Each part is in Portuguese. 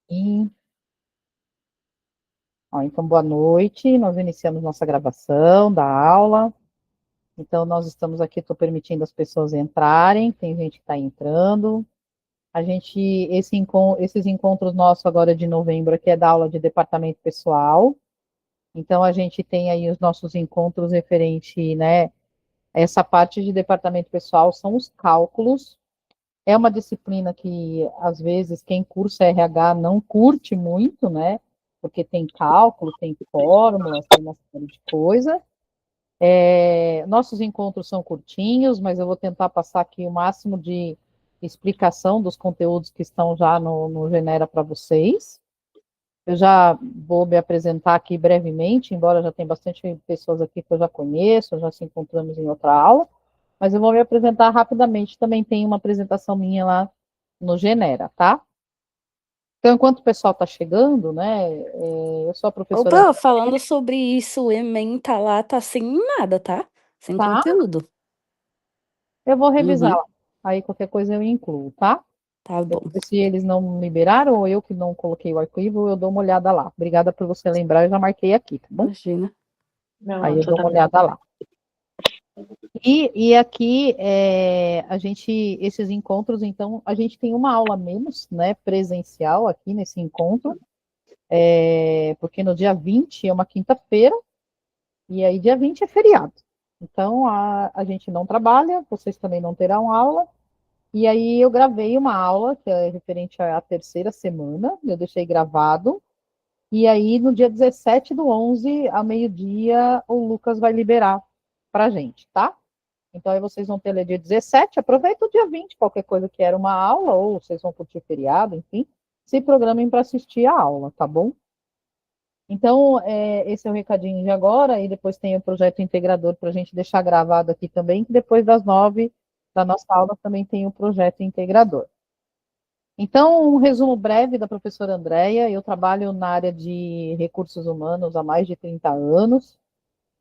E, então, boa noite. Nós iniciamos nossa gravação da aula. Então, nós estamos aqui, estou permitindo as pessoas entrarem, tem gente que está entrando. Esses encontros nossos agora de novembro aqui é da aula de departamento pessoal. Então, a gente tem aí os nossos encontros referente, né? Essa parte de departamento pessoal são os cálculos. É uma disciplina que, às vezes, quem cursa RH não curte muito, né? Porque tem cálculo, tem fórmulas, tem uma série de coisa. Nossos encontros são curtinhos, mas eu vou tentar passar aqui o máximo de explicação dos conteúdos que estão já no Genera para vocês. Eu já vou me apresentar aqui brevemente, embora já tenha bastante pessoas aqui que eu já conheço, já se encontramos em outra aula, mas eu vou me apresentar rapidamente. Também tem uma apresentação minha lá no Genera, tá? Então, enquanto o pessoal está chegando, né, eu sou a professora Opa, André, falando sobre isso, o Enem tá lá, tá sem nada, tá? Sem tá? conteúdo. Eu vou revisar Uhum, lá. Aí qualquer coisa eu incluo, tá? tá Eu bom. vou ver se eles não liberaram ou eu que não coloquei o arquivo, eu dou uma olhada lá. Obrigada por você lembrar, eu já marquei aqui, tá bom? Imagina. Aí Não, eu dou uma olhada lá. E aqui, esses encontros, então, a gente tem uma aula menos, né, presencial aqui nesse encontro, porque no dia 20 é uma quinta-feira, e aí dia 20 é feriado. Então, a gente não trabalha, vocês também não terão aula, e aí eu gravei uma aula, que é referente à terceira semana, eu deixei gravado, e aí no dia 17/11, ao meio-dia, o Lucas vai liberar para a gente, tá? Então, aí vocês vão ter ali dia 17, aproveita o dia 20, qualquer coisa que era uma aula, ou vocês vão curtir feriado, enfim, se programem para assistir a aula, tá bom? Então, esse é o recadinho de agora, e depois tem o projeto integrador para a gente deixar gravado aqui também, que depois das 9 da nossa aula também tem o projeto integrador. Então, um resumo breve da professora Andréia, eu trabalho na área de recursos humanos há mais de 30 anos.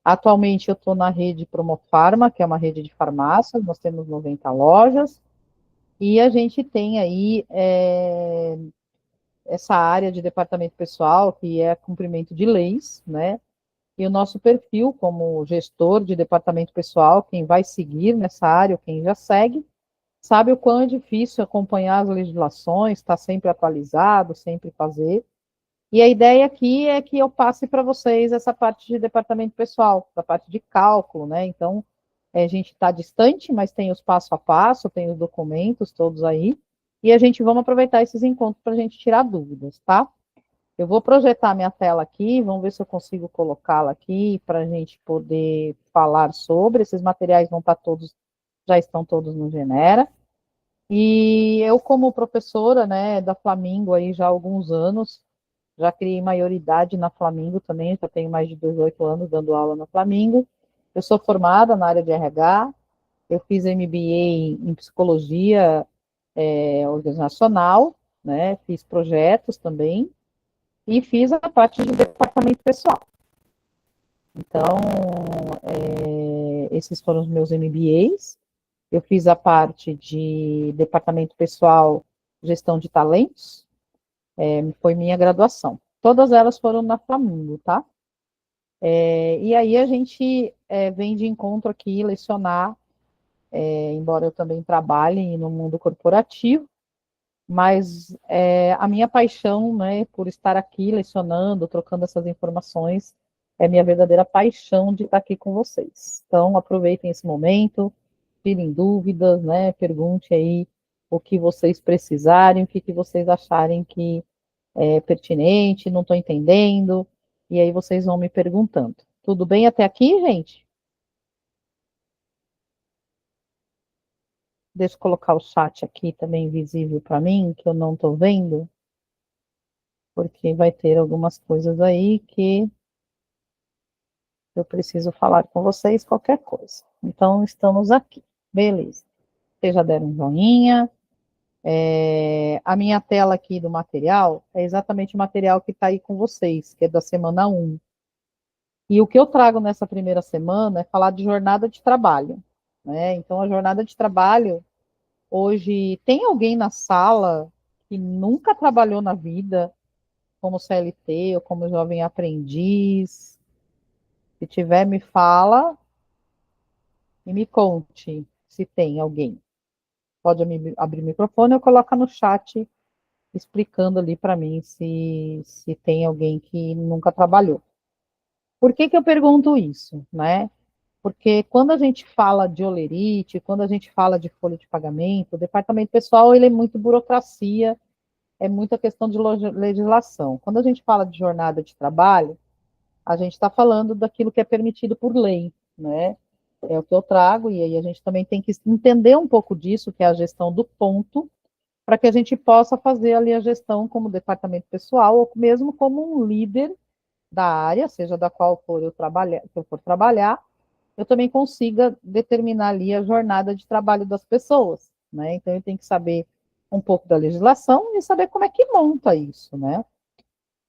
Atualmente eu estou na rede Promofarma, que é uma rede de farmácias, nós temos 90 lojas, e a gente tem aí essa área de departamento pessoal, que é cumprimento de leis, né? E o nosso perfil como gestor de departamento pessoal, quem vai seguir nessa área, ou quem já segue, sabe o quão é difícil acompanhar as legislações, estar sempre atualizado, sempre fazer. E a ideia aqui é que eu passe para vocês essa parte de departamento pessoal, da parte de cálculo, né? Então, a gente está distante, mas tem os passo a passo, tem os documentos todos aí, e a gente vamos aproveitar esses encontros para a gente tirar dúvidas, tá? Eu vou projetar minha tela aqui, vamos ver se eu consigo colocá-la aqui para a gente poder falar sobre. Esses materiais vão estar todos, já estão todos no Genera. E eu, como professora, né, da Flamingo aí já há alguns anos, já criei maioridade na Flamingo também, já tenho mais de 18 anos dando aula na Flamingo. Eu sou formada na área de RH, eu fiz MBA em psicologia organizacional, né, fiz projetos também, e fiz a parte de departamento pessoal. Então, esses foram os meus MBAs. Eu fiz a parte de departamento pessoal, gestão de talentos, foi minha graduação. Todas elas foram na Flamingo, tá? E aí a gente vem de encontro aqui lecionar, embora eu também trabalhe no mundo corporativo, mas a minha paixão, né, por estar aqui lecionando, trocando essas informações, é minha verdadeira paixão de estar aqui com vocês. Então, aproveitem esse momento, tirem dúvidas, né, pergunte aí o que vocês precisarem, o que vocês acharem que é pertinente, não estou entendendo, e aí vocês vão me perguntando. Tudo bem até aqui, gente? Deixa eu colocar o chat aqui também visível para mim, que eu não estou vendo, porque vai ter algumas coisas aí que eu preciso falar com vocês, qualquer coisa. Então, estamos aqui. Beleza. Vocês já deram um joinha. A minha tela aqui do material é exatamente o material que está aí com vocês, que é da semana 1. E o que eu trago nessa primeira semana é falar de jornada de trabalho, né? Então, a jornada de trabalho, hoje, tem alguém na sala que nunca trabalhou na vida como CLT ou como jovem aprendiz? Se tiver, me fala e me conte se tem alguém. Pode abrir o microfone ou coloca no chat explicando ali para mim se tem alguém que nunca trabalhou. Por que que eu pergunto isso, né? Porque quando a gente fala de holerite, quando a gente fala de folha de pagamento, o departamento pessoal ele é muito burocracia, é muita questão de legislação. Quando a gente fala de jornada de trabalho, a gente está falando daquilo que é permitido por lei, né? É o que eu trago, e aí a gente também tem que entender um pouco disso, que é a gestão do ponto, para que a gente possa fazer ali a gestão como departamento pessoal, ou mesmo como um líder da área, seja da qual for que eu for trabalhar, eu também consiga determinar ali a jornada de trabalho das pessoas, né? Então eu tenho que saber um pouco da legislação e saber como é que monta isso, né?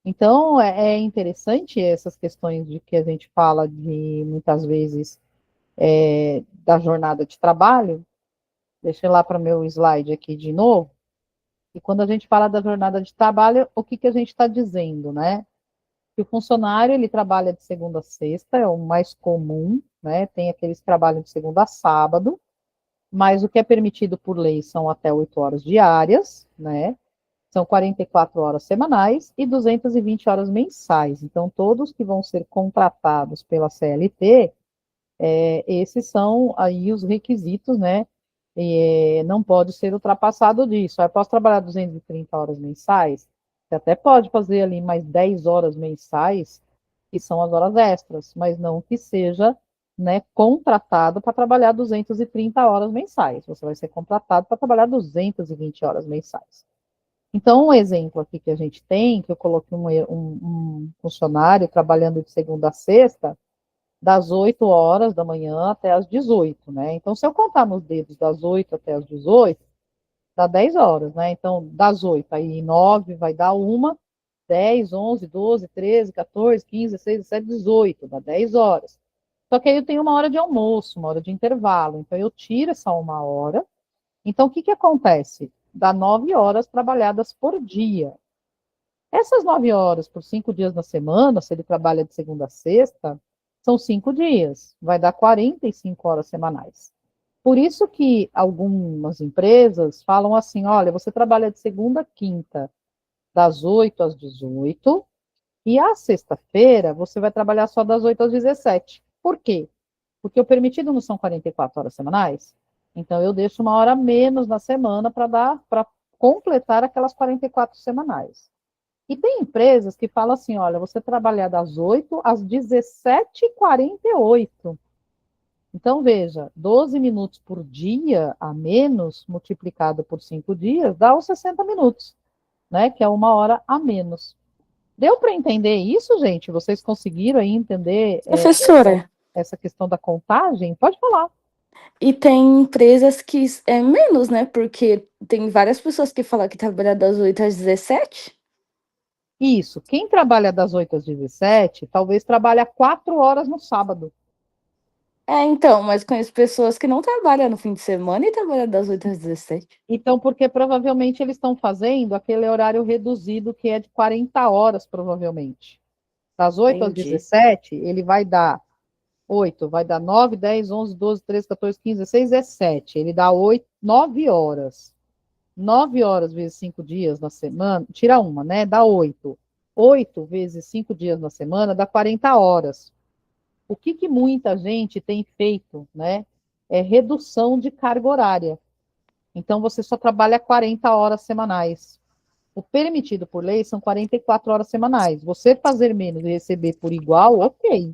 Então é interessante essas questões de que a gente fala de muitas vezes da jornada de trabalho. Deixa eu ir lá para o meu slide aqui de novo. E quando a gente fala da jornada de trabalho, o que que a gente está dizendo, né? Que o funcionário ele trabalha de segunda a sexta, é o mais comum, né? Tem aqueles que trabalham de segunda a sábado, mas o que é permitido por lei são até 8 horas diárias, né? São 44 horas semanais e 220 horas mensais. Então, todos que vão ser contratados pela CLT, esses são aí os requisitos, né? E, não pode ser ultrapassado disso. Eu posso trabalhar 230 horas mensais? Você até pode fazer ali mais 10 horas mensais, que são as horas extras, mas não que seja, né, contratado para trabalhar 230 horas mensais. Você vai ser contratado para trabalhar 220 horas mensais. Então, um exemplo aqui que a gente tem, que eu coloquei um funcionário trabalhando de segunda a sexta, das 8 horas da manhã até as 18, né? Então, se eu contar nos dedos das 8 até as 18, dá 10 horas, né? Então, das 8 aí 9 vai dar uma, 10, 11, 12, 13, 14, 15, 16, 17, 18, dá 10 horas. Só que aí eu tenho uma hora de almoço, uma hora de intervalo, então eu tiro essa uma hora. Então, o que que acontece? Dá 9 horas trabalhadas por dia. Essas 9 horas por 5 dias na semana, se ele trabalha de segunda a sexta, são 5 dias, vai dar 45 horas semanais. Por isso que algumas empresas falam assim, olha, você trabalha de segunda a quinta, das 8 às 18, e a sexta-feira você vai trabalhar só das 8 às 17. Por quê? Porque o permitido não são 44 horas semanais, então eu deixo uma hora a menos na semana para completar aquelas 44 semanais. E tem empresas que falam assim, olha, você trabalhar das 8 às 17h48. Então, veja, 12 minutos por dia a menos, multiplicado por 5 dias, dá os 60 minutos, né? Que é uma hora a menos. Deu para entender isso, gente? Vocês conseguiram aí entender Professora, essa questão da contagem? Pode falar. e tem empresas que é menos, né? Porque tem várias pessoas que falam que trabalha das 8 às 17. Isso. Quem trabalha das 8 às 17, talvez trabalhe 4 horas no sábado. É, então, mas conheço pessoas que não trabalham no fim de semana e trabalham das 8 às 17. Então, porque provavelmente eles estão fazendo aquele horário reduzido que é de 40 horas, provavelmente. Das 8 às Entendi. 17, ele vai dar 8, vai dar 9, 10, 11, 12, 13, 14, 15, 16, 17. Ele dá 8, 9 horas. 9 horas vezes 5 dias na semana, tira uma, né? Dá 8. 8 vezes 5 dias na semana dá 40 horas. O que que muita gente tem feito, né? É redução de carga horária. Então, você só trabalha 40 horas semanais. O permitido por lei são 44 horas semanais. Você fazer menos e receber por igual, ok,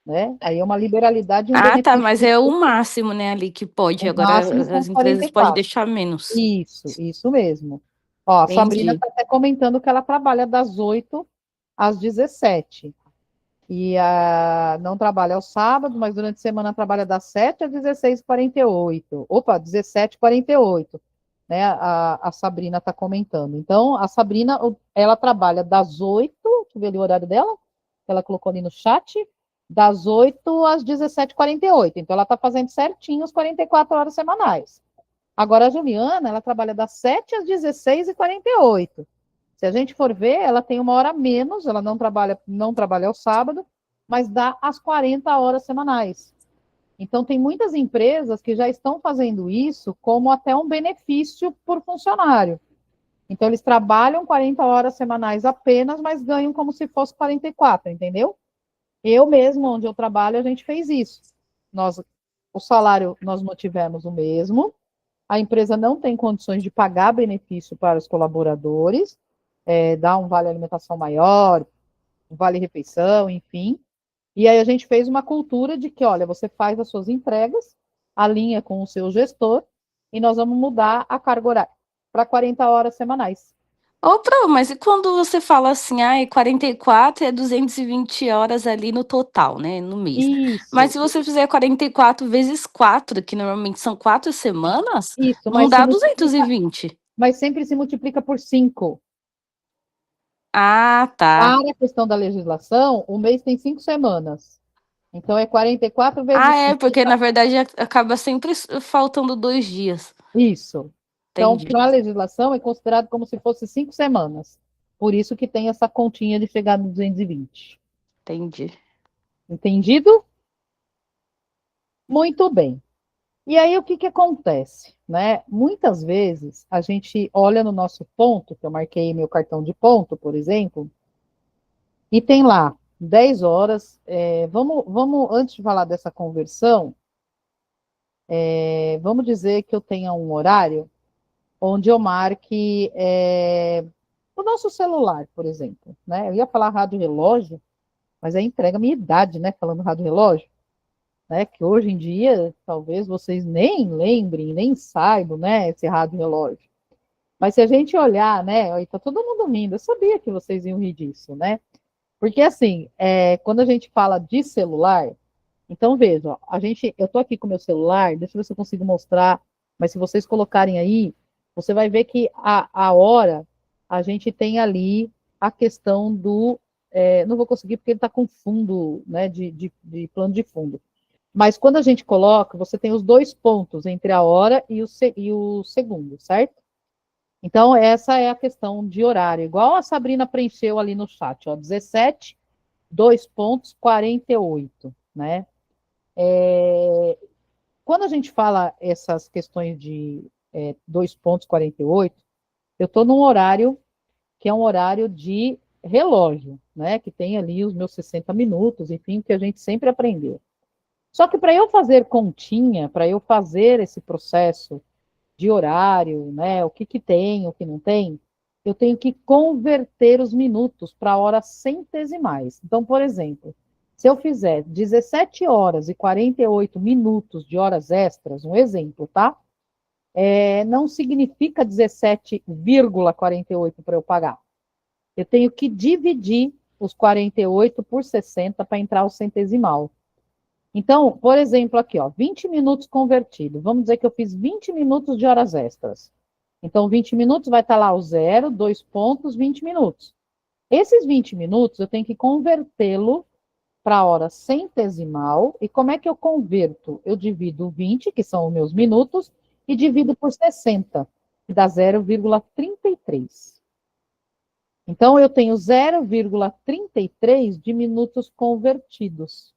né? Aí é uma liberalidade e um Ah, tá, benefício. mas é o máximo, né, ali que pode. O máximo Agora são as os empresas podem 44. deixar menos. Isso mesmo. Ó, a Sabrina Entendi. está até comentando que ela trabalha das 8 às 17. E não trabalha aos sábados, mas durante a semana trabalha das 7 às 16h48. Opa, 17h48. Né? A Sabrina está comentando. Então, a Sabrina, ela trabalha das 8, deixa eu ver ali o horário dela, que ela colocou ali no chat, das 8 às 17h48. Então, ela está fazendo certinho as 44 horas semanais. Agora, a Juliana, ela trabalha das 7 às 16h48. Se a gente for ver, ela tem uma hora a menos, ela não trabalha ao sábado, mas dá as 40 horas semanais. Então, tem muitas empresas que já estão fazendo isso como até um benefício por funcionário. Então, eles trabalham 40 horas semanais apenas, mas ganham como se fosse 44, entendeu? Eu mesmo, onde eu trabalho, a gente fez isso. Nós, o salário nós mantivemos o mesmo, a empresa não tem condições de pagar benefício para os colaboradores, dar um vale alimentação maior, um vale refeição, enfim. E aí a gente fez uma cultura de que, olha, você faz as suas entregas, alinha com o seu gestor, e nós vamos mudar a carga horária para 40 horas semanais. Ô, Pro, mas e quando você fala assim, ai, 44 é 220 horas ali no total, né, no mês. Mas Isso, se você fizer 44 vezes 4, que normalmente são 4 semanas, isso, não dá 220. mas sempre se multiplica por 5. Ah, tá. Para a questão da legislação, o mês tem 5 semanas. Então, é 44 Ah, vezes é, 5. porque na verdade acaba sempre faltando 2 dias. Isso. Então, Entendi, para a legislação, é considerado como se fosse 5 semanas. Por isso que tem essa continha de chegar no 220. entendi. Entendido? Muito bem. E aí, o que que acontece, né? Muitas vezes, a gente olha no nosso ponto, que eu marquei meu cartão de ponto, por exemplo, e tem lá 10 horas. Vamos, antes de falar dessa conversão, vamos dizer que eu tenha um horário onde eu marque o nosso celular, por exemplo, né? Eu ia falar rádio relógio, mas aí entrega a minha idade, né? Falando rádio relógio, né? Que hoje em dia talvez vocês nem lembrem, nem saibam, né? Esse rádio relógio. Mas se a gente olhar, né? Aí tá todo mundo rindo. Eu sabia que vocês iam rir disso, né? Porque assim, quando a gente fala de celular, então veja, ó, eu tô aqui com o meu celular, deixa eu ver se eu consigo mostrar, mas se vocês colocarem aí, você vai ver que a hora a gente tem ali a questão do, não vou conseguir porque ele está com fundo, né, de plano de fundo. Mas quando a gente coloca, você tem os dois pontos entre a hora e o segundo, certo? Então, essa é a questão de horário, igual a Sabrina preencheu ali no chat, ó, 17, 2 pontos, 48, né? Quando a gente fala essas questões de 2 pontos 48, eu estou num horário que é um horário de relógio, né? Que tem ali os meus 60 minutos, enfim, que a gente sempre aprendeu. Só que para eu fazer continha, para eu fazer esse processo de horário, né? O que que tem, o que não tem, eu tenho que converter os minutos para horas centesimais. Então, por exemplo, se eu fizer 17 horas e 48 minutos de horas extras, um exemplo, tá? Não significa 17,48 para eu pagar. Eu tenho que dividir os 48 por 60 para entrar o centesimal. Então, por exemplo, aqui, ó, 20 minutos convertido. Vamos dizer que eu fiz 20 minutos de horas extras. Então, 20 minutos vai estar lá o zero, 2 pontos, 20 minutos. Esses 20 minutos eu tenho que convertê-lo para a hora centesimal. E como é que eu converto? Eu divido 20, que são os meus minutos, e divido por 60, que dá 0,33. Então, eu tenho 0,33 de minutos convertidos.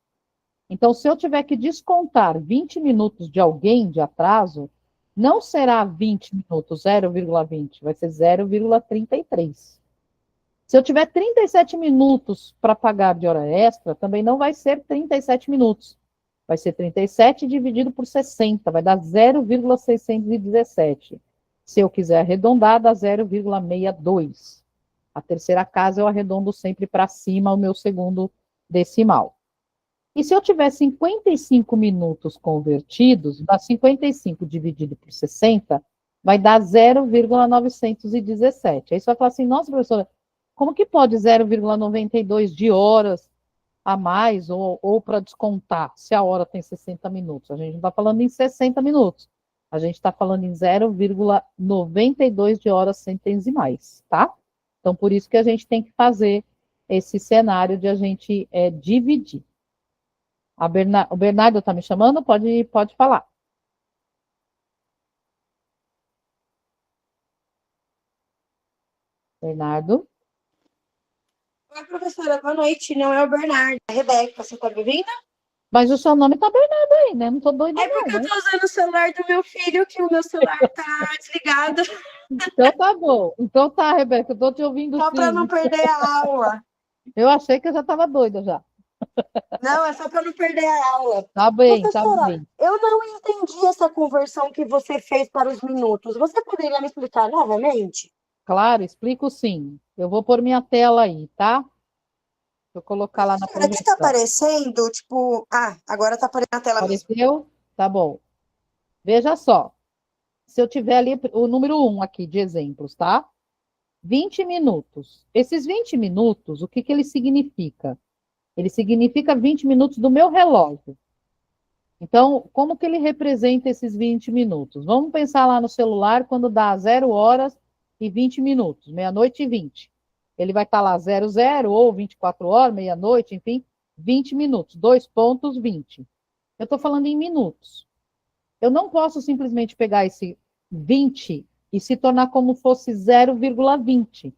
Então, se eu tiver que descontar 20 minutos de alguém de atraso, não será 20 minutos, 0,20, vai ser 0,33. Se eu tiver 37 minutos para pagar de hora extra, também não vai ser 37 minutos. Vai ser 37 dividido por 60, vai dar 0,617. Se eu quiser arredondar, dá 0,62. A terceira casa eu arredondo sempre para cima o meu segundo decimal. E se eu tiver 55 minutos convertidos, dá 55 dividido por 60, vai dar 0,917. Aí você vai falar assim, nossa, professora, como que pode 0,92 de horas a mais ou para descontar, se a hora tem 60 minutos? A gente não está falando em 60 minutos. A gente está falando em 0,92 de horas centesimais, tá? Então, por isso que a gente tem que fazer esse cenário de a gente dividir. O Bernardo está me chamando? Pode falar. Bernardo. Oi, professora, boa noite. Não é o Bernardo, é a Rebeca. Você tá me ouvindo? Mas o seu nome tá Bernardo aí, né? Não tô doida, É não, porque eu né? tô usando o celular do meu filho, que o meu celular tá desligado, Então tá bom. Então tá, Rebeca, eu tô te ouvindo só para não sim. perder a aula. Eu achei que eu já tava doida já. Não, é só para não perder a aula. Tá bem, tá Professora, bem. eu não entendi essa conversão que você fez para os minutos. Você poderia me explicar novamente? Claro, explico sim. Eu vou pôr minha tela aí, tá? Vou colocar lá na Professora, aqui tá projeção. aparecendo, tipo... Ah, agora tá aparecendo na tela mesmo. Apareceu? Tá bom. Veja só. Se eu tiver ali o número 1 aqui de exemplos, tá? 20 minutos. Esses 20 minutos, o que que ele significa? Ele significa 20 minutos do meu relógio. Então, como que ele representa esses 20 minutos? Vamos pensar lá no celular quando dá 0 horas e 20 minutos, meia-noite e 20. Ele vai estar lá 00 ou 24 horas, meia-noite, enfim, 20 minutos, 2 pontos 20. Eu estou falando em minutos. Eu não posso simplesmente pegar esse 20 e se tornar como fosse 0,20,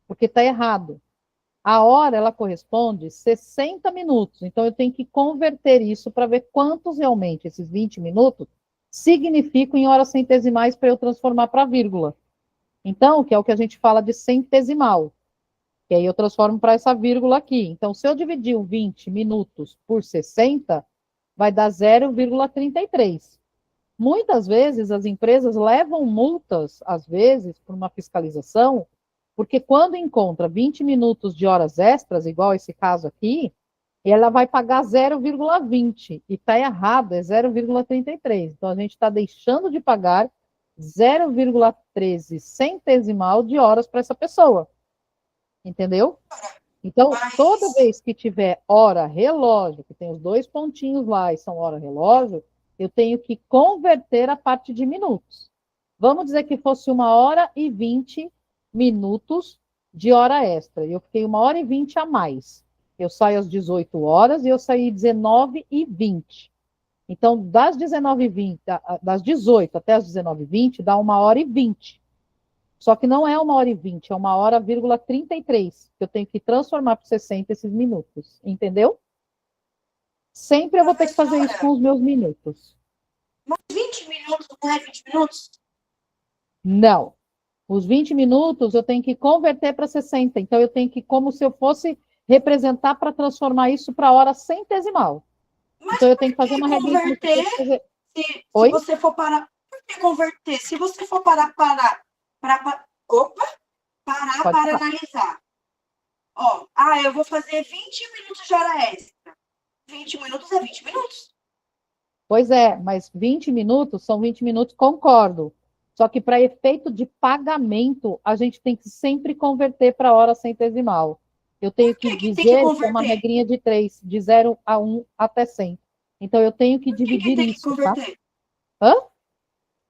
porque está errado. A hora, ela corresponde 60 minutos. Então, eu tenho que converter isso para ver quantos realmente esses 20 minutos significam em horas centesimais para eu transformar para vírgula. Então, que é o que a gente fala de centesimal, que aí eu transformo para essa vírgula aqui. Então, se eu dividir o 20 minutos por 60, vai dar 0,33. Muitas vezes as empresas levam multas, às vezes, por uma fiscalização, porque quando encontra 20 minutos de horas extras, igual esse caso aqui, ela vai pagar 0,20 e está errado, é 0,33. Então a gente está deixando de pagar 0,13 centesimal de horas para essa pessoa. Entendeu? Então, toda Mas... vez que tiver hora relógio, que tem os 2 pontinhos lá e são hora relógio, eu tenho que converter a parte de minutos. Vamos dizer que fosse 1 hora e 20 minutos de hora extra. Eu fiquei 1 hora e 20 a mais. Eu saio às 18 horas e eu saí 19h20. Então, das 19h20, das 18 até as 19h20, dá 1 hora e 20. Só que não é 1 hora e 20, é 1 hora,33, que eu tenho que transformar para 60 esses minutos. Entendeu? Sempre eu vou ter que fazer isso Professora, com os meus minutos. mas 20 minutos não é 20 minutos? Não. Os 20 minutos eu tenho que converter para 60. Então, eu tenho que, como se eu fosse representar para transformar isso para hora centesimal. Mas Então, eu por tenho que fazer que uma regrinha como se converter fosse fazer. se Oi? você for parar? Por que converter? Se você for parar Pode para falar. analisar. Ó, eu vou fazer 20 minutos de hora extra. 20 minutos é 20 minutos. Pois é, mas 20 minutos são 20 minutos, concordo. Só que para efeito de pagamento, a gente tem que sempre converter para hora centesimal. Eu tenho Por que que tem que dizer que é uma converter? regrinha de 3, de 0 a 1 até 100. Então, eu tenho que Por que dividir tem que isso, tá? converter? Hã?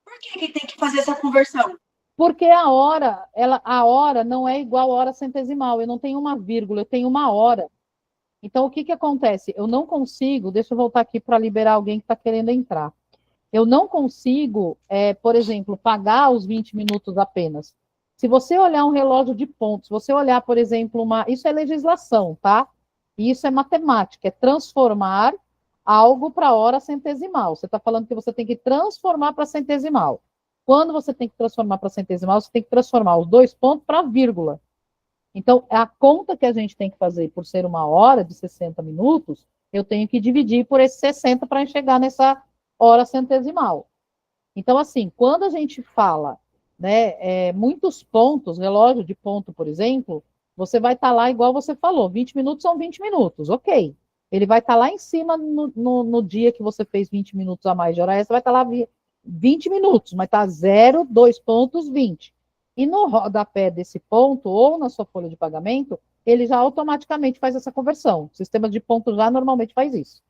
Por que tem que fazer essa conversão? Porque a hora não é igual a hora centesimal. Eu não tenho uma vírgula, eu tenho uma hora. Então, o que que acontece? Eu não consigo, deixa eu voltar aqui para liberar alguém que está querendo entrar. Eu não consigo, por exemplo, pagar os 20 minutos apenas. Se você olhar um relógio de pontos, se você olhar, por exemplo, isso é legislação, tá? E isso é matemática, é transformar algo para hora centesimal. Você está falando que você tem que transformar para centesimal. Quando você tem que transformar para centesimal, você tem que transformar os 2 pontos para vírgula. Então, a conta que a gente tem que fazer por ser uma hora de 60 minutos, eu tenho que dividir por esses 60 para chegar nessa hora centesimal. Então, assim, quando a gente fala, né, muitos pontos, relógio de ponto, por exemplo, você vai estar lá, igual você falou, 20 minutos são 20 minutos, ok. Ele vai estar lá em cima no dia que você fez 20 minutos a mais de hora extra, vai estar lá 20 minutos, mas está 0,2 pontos 20. E no rodapé desse ponto, ou na sua folha de pagamento, ele já automaticamente faz essa conversão. O sistema de ponto já normalmente faz isso.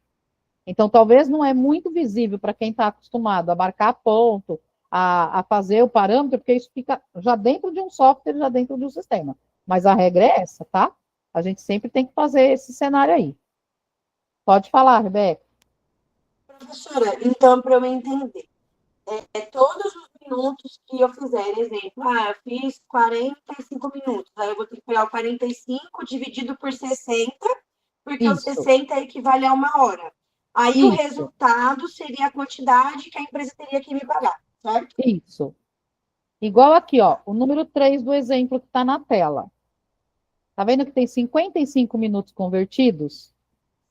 Então, talvez não é muito visível para quem está acostumado a marcar ponto, a fazer o parâmetro, porque isso fica já dentro de um software, já dentro de um sistema. Mas a regra é essa, tá? A gente sempre tem que fazer esse cenário aí. Pode falar, Rebeca. Professora, então, para eu entender, todos os minutos que eu fizer. Exemplo, eu fiz 45 minutos. Aí eu vou ter que pegar o 45 dividido por 60, porque o Isso, 60 equivale a 1 hora. Aí o isso, resultado seria a quantidade que a empresa teria que me pagar, certo? isso. Igual aqui, ó, o número 3 do exemplo que está na tela. Tá vendo que tem 55 minutos convertidos?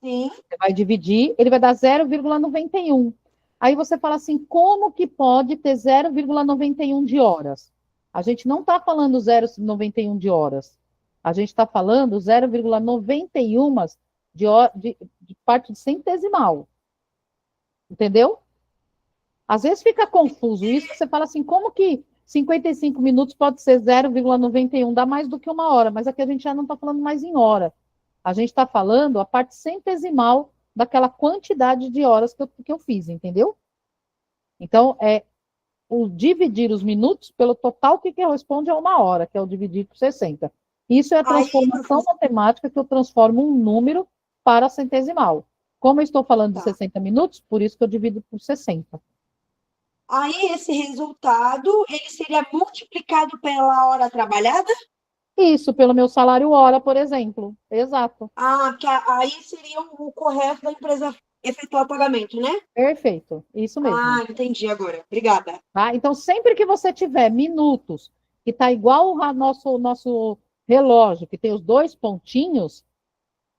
Sim. Você vai dividir, ele vai dar 0,91. Aí você fala assim, como que pode ter 0,91 de horas? A gente não está falando 0,91 de horas. A gente está falando 0,91 de parte de centesimal. Entendeu? Às vezes fica confuso isso, que você fala assim, como que 55 minutos pode ser 0,91? Dá mais do que 1 hora, mas aqui a gente já não está falando mais em hora. A gente está falando a parte centesimal daquela quantidade de horas que eu fiz, entendeu? Então, o dividir os minutos pelo total que corresponde a 1 hora, que é o dividir por 60. Isso é a transformação matemática que eu transformo um número para centesimal. Como eu estou falando de 60 minutos, por isso que eu divido por 60. Aí esse resultado, ele seria multiplicado pela hora trabalhada? Isso, pelo meu salário hora, por exemplo. Exato. Que aí seria o correto da empresa efetuar o pagamento, né? Perfeito. Isso mesmo. Entendi agora. Obrigada. Tá? Então, sempre que você tiver minutos, que está igual ao nosso relógio, que tem os 2 pontinhos,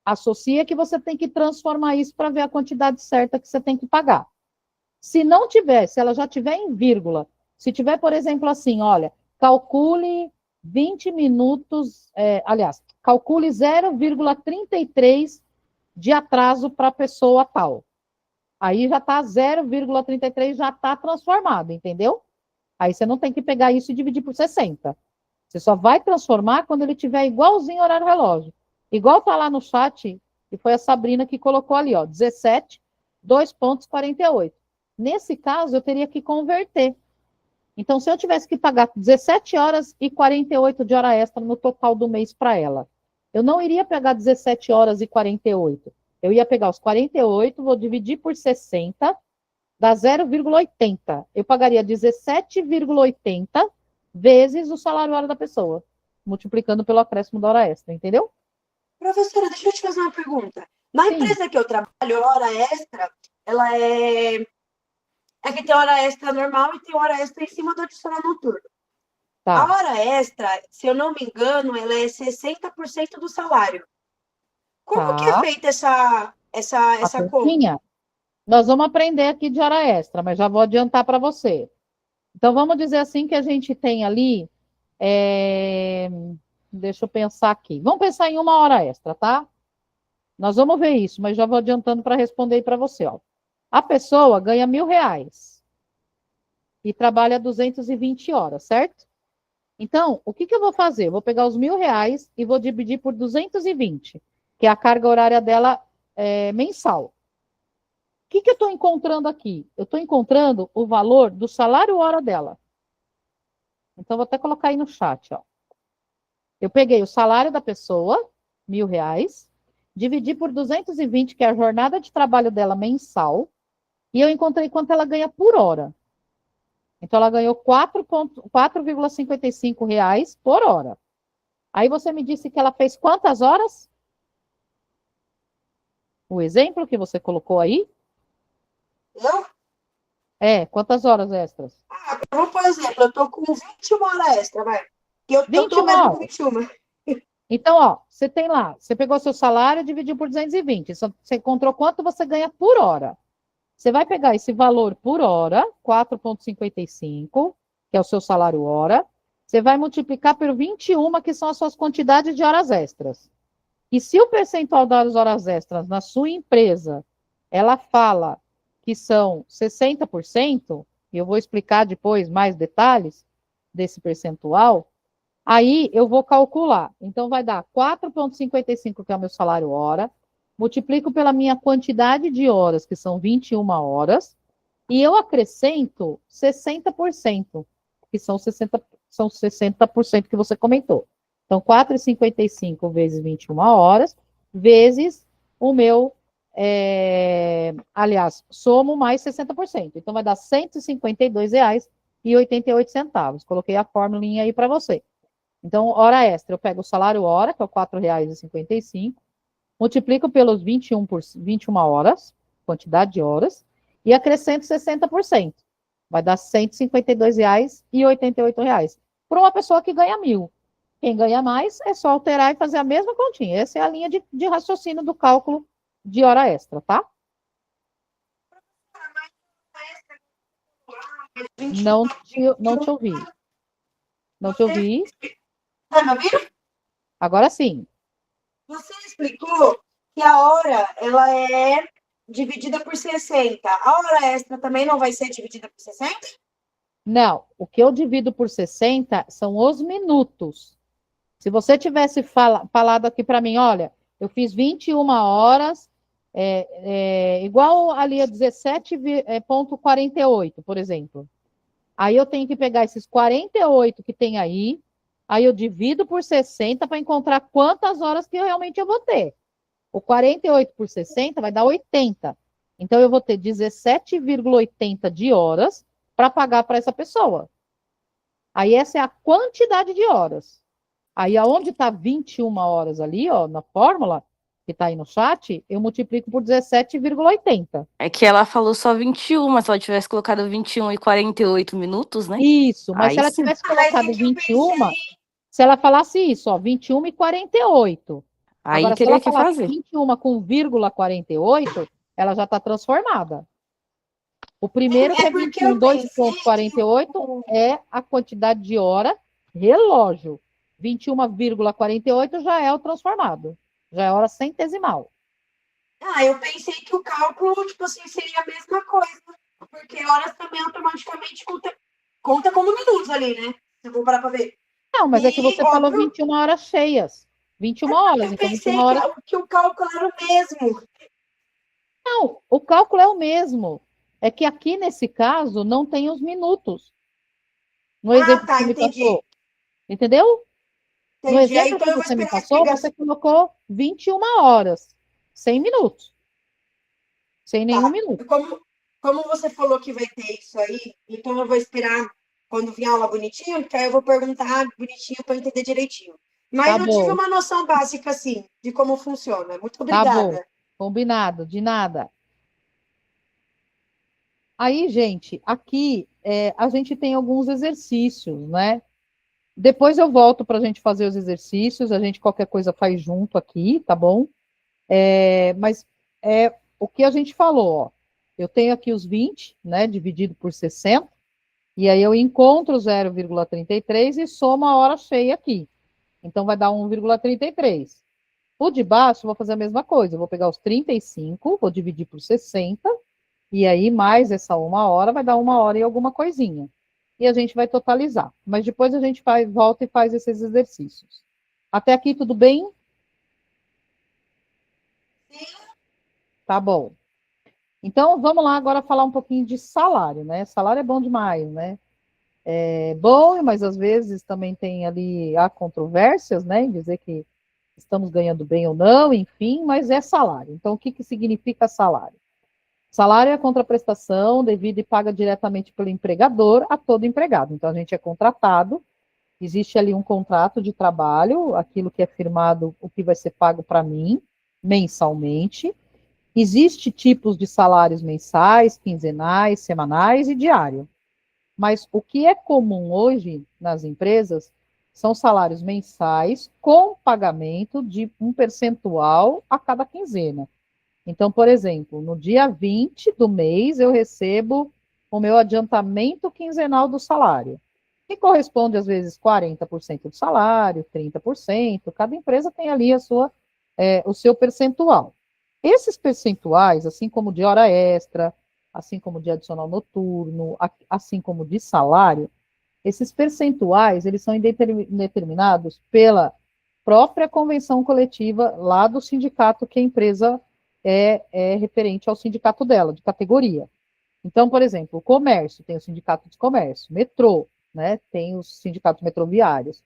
associa que você tem que transformar isso para ver a quantidade certa que você tem que pagar. Se não tiver, se ela já tiver em vírgula, se tiver, por exemplo, assim, olha, calcule 20 minutos, calcule 0,33 de atraso para a pessoa tal. Aí já está 0,33, já está transformado, entendeu? Aí você não tem que pegar isso e dividir por 60. Você só vai transformar quando ele tiver igualzinho ao horário relógio. Igual está lá no chat, e foi a Sabrina que colocou ali, ó, 17, 2,48. Nesse caso, eu teria que converter. Então, se eu tivesse que pagar 17 horas e 48 de hora extra no total do mês para ela, eu não iria pegar 17 horas e 48. Eu ia pegar os 48, vou dividir por 60, dá 0,80. Eu pagaria 17,80 vezes o salário hora da pessoa, multiplicando pelo acréscimo da hora extra, entendeu? Professora, deixa eu te fazer uma pergunta. Na empresa que eu trabalho, a hora extra, ela é que tem hora extra normal e tem hora extra em cima do adicional noturno. Tá. A hora extra, se eu não me engano, ela é 60% do salário. Como que é feita essa conta? Nós vamos aprender aqui de hora extra, mas já vou adiantar para você. Então, vamos dizer assim que a gente tem ali, deixa eu pensar aqui. Vamos pensar em 1 hora extra, tá? Nós vamos ver isso, mas já vou adiantando para responder para você, ó. A pessoa ganha R$ 1.000 e trabalha 220 horas, certo? Então, o que eu vou fazer? Eu vou pegar os R$ 1.000 e vou dividir por 220, que é a carga horária dela mensal. O que eu estou encontrando aqui? Eu estou encontrando o valor do salário hora dela. Então, vou até colocar aí no chat, ó. Eu peguei o salário da pessoa, R$ 1.000, dividi por 220, que é a jornada de trabalho dela mensal, e eu encontrei quanto ela ganha por hora. Então, ela ganhou R$ 4,55 por hora. Aí você me disse que ela fez quantas horas? O exemplo que você colocou aí? Eu? Quantas horas extras? Vamos por exemplo, eu estou com 21 horas extra, vai. Eu estou mesmo com 21. Então, ó, você tem lá, você pegou seu salário e dividiu por 220. Você encontrou quanto você ganha por hora. Você vai pegar esse valor por hora, 4,55, que é o seu salário hora. Você vai multiplicar por 21, que são as suas quantidades de horas extras. E se o percentual das horas extras na sua empresa, ela fala que são 60%, e eu vou explicar depois mais detalhes desse percentual, aí eu vou calcular. Então, vai dar 4,55, que é o meu salário hora, multiplico pela minha quantidade de horas, que são 21 horas, e eu acrescento 60%, que são 60% que você comentou. Então, 4,55 vezes 21 horas, vezes o meu, somo mais 60%. Então, vai dar R$ 152 e 88 centavos. Coloquei a formulinha aí para você. Então, hora extra, eu pego o salário hora, que é o R$ 4,55, multiplico pelos 21 horas, quantidade de horas, e acrescento 60%. Vai dar R$ 152,88. Para uma pessoa que ganha 1.000. Quem ganha mais é só alterar e fazer a mesma continha. Essa é a linha de raciocínio do cálculo de hora extra, tá? Não te ouvi. Não te ouvi. Tá me ouvindo? Agora sim. Você explicou que a hora ela é dividida por 60. A hora extra também não vai ser dividida por 60? Não, o que eu divido por 60 são os minutos. Se você tivesse falado aqui para mim, olha, eu fiz 21 horas, igual ali a 17,48, por exemplo. Aí eu tenho que pegar esses 48 que tem aí eu divido por 60 para encontrar quantas horas que realmente eu vou ter. O 48 por 60 vai dar 80. Então, eu vou ter 17,80 de horas para pagar para essa pessoa. Aí, essa é a quantidade de horas. Aí, aonde está 21 horas ali, ó, na fórmula, que está aí no chat, eu multiplico por 17,80. É que ela falou só 21, mas se ela tivesse colocado 21 e 48 minutos, né? Isso, mas Aí se ela sim. tivesse colocado 21, se ela falasse isso, ó, 21 e 48. Aí Agora, se teria ela que falar fazer. 21 com vírgula 48, ela já está transformada. O primeiro, que é porque 21, eu pensei 2,48, é a quantidade de hora relógio. 21,48 já é o transformado. Já é hora centesimal. eu pensei que o cálculo, tipo assim, seria a mesma coisa. Porque horas também automaticamente conta como minutos ali, né? Se eu vou parar para ver. Não, mas é que você falou óbvio, 21 horas cheias. 21 horas, eu então 21 pensei horas. que o cálculo era o mesmo. Não, o cálculo é o mesmo. É que aqui, nesse caso, não tem os minutos. No exemplo que Tá, você me entendi. passou. Entendeu? No Entendi. Aí, exemplo então que eu vou você me esperar a passou, você explicação. colocou 21 horas, 100 minutos, sem nenhum Tá. minuto. Como você falou que vai ter isso aí, então eu vou esperar quando vier aula bonitinho, que aí eu vou perguntar bonitinho para entender direitinho. Mas Tá eu tive bom, uma noção básica, assim, de como funciona. Muito tá bom. obrigada. Combinado, de nada. Aí, gente, aqui a gente tem alguns exercícios, né? Depois eu volto para a gente fazer os exercícios, a gente qualquer coisa faz junto aqui, tá bom? Mas o que a gente falou, ó. Eu tenho aqui os 20, né, dividido por 60, e aí eu encontro 0,33 e somo a hora cheia aqui. Então, vai dar 1,33. O de baixo, eu vou fazer a mesma coisa. Eu vou pegar os 35, vou dividir por 60, e aí mais essa 1 hora vai dar 1 hora e alguma coisinha. E a gente vai totalizar. Mas depois a gente volta e faz esses exercícios. Até aqui, tudo bem? Tá bom. Então, vamos lá agora falar um pouquinho de salário, né? Salário é bom demais, né? É bom, mas às vezes também tem ali, há controvérsias, né? Em dizer que estamos ganhando bem ou não, enfim, mas é salário. Então, o que significa salário? Salário é a contraprestação devida e paga diretamente pelo empregador a todo empregado. Então, a gente é contratado, existe ali um contrato de trabalho, aquilo que é firmado, o que vai ser pago para mim mensalmente. Existem tipos de salários mensais, quinzenais, semanais e diário. Mas o que é comum hoje nas empresas são salários mensais com pagamento de um percentual a cada quinzena. Então, por exemplo, no dia 20 do mês eu recebo o meu adiantamento quinzenal do salário, que corresponde às vezes 40% do salário, 30%, cada empresa tem ali o seu percentual. Esses percentuais, assim como de hora extra, assim como de adicional noturno, assim como de salário, esses percentuais, eles são determinados pela própria convenção coletiva lá do sindicato que a empresa é referente ao sindicato dela, de categoria. Então, por exemplo, o comércio, tem o sindicato de comércio, metrô, né, tem os sindicatos metroviários,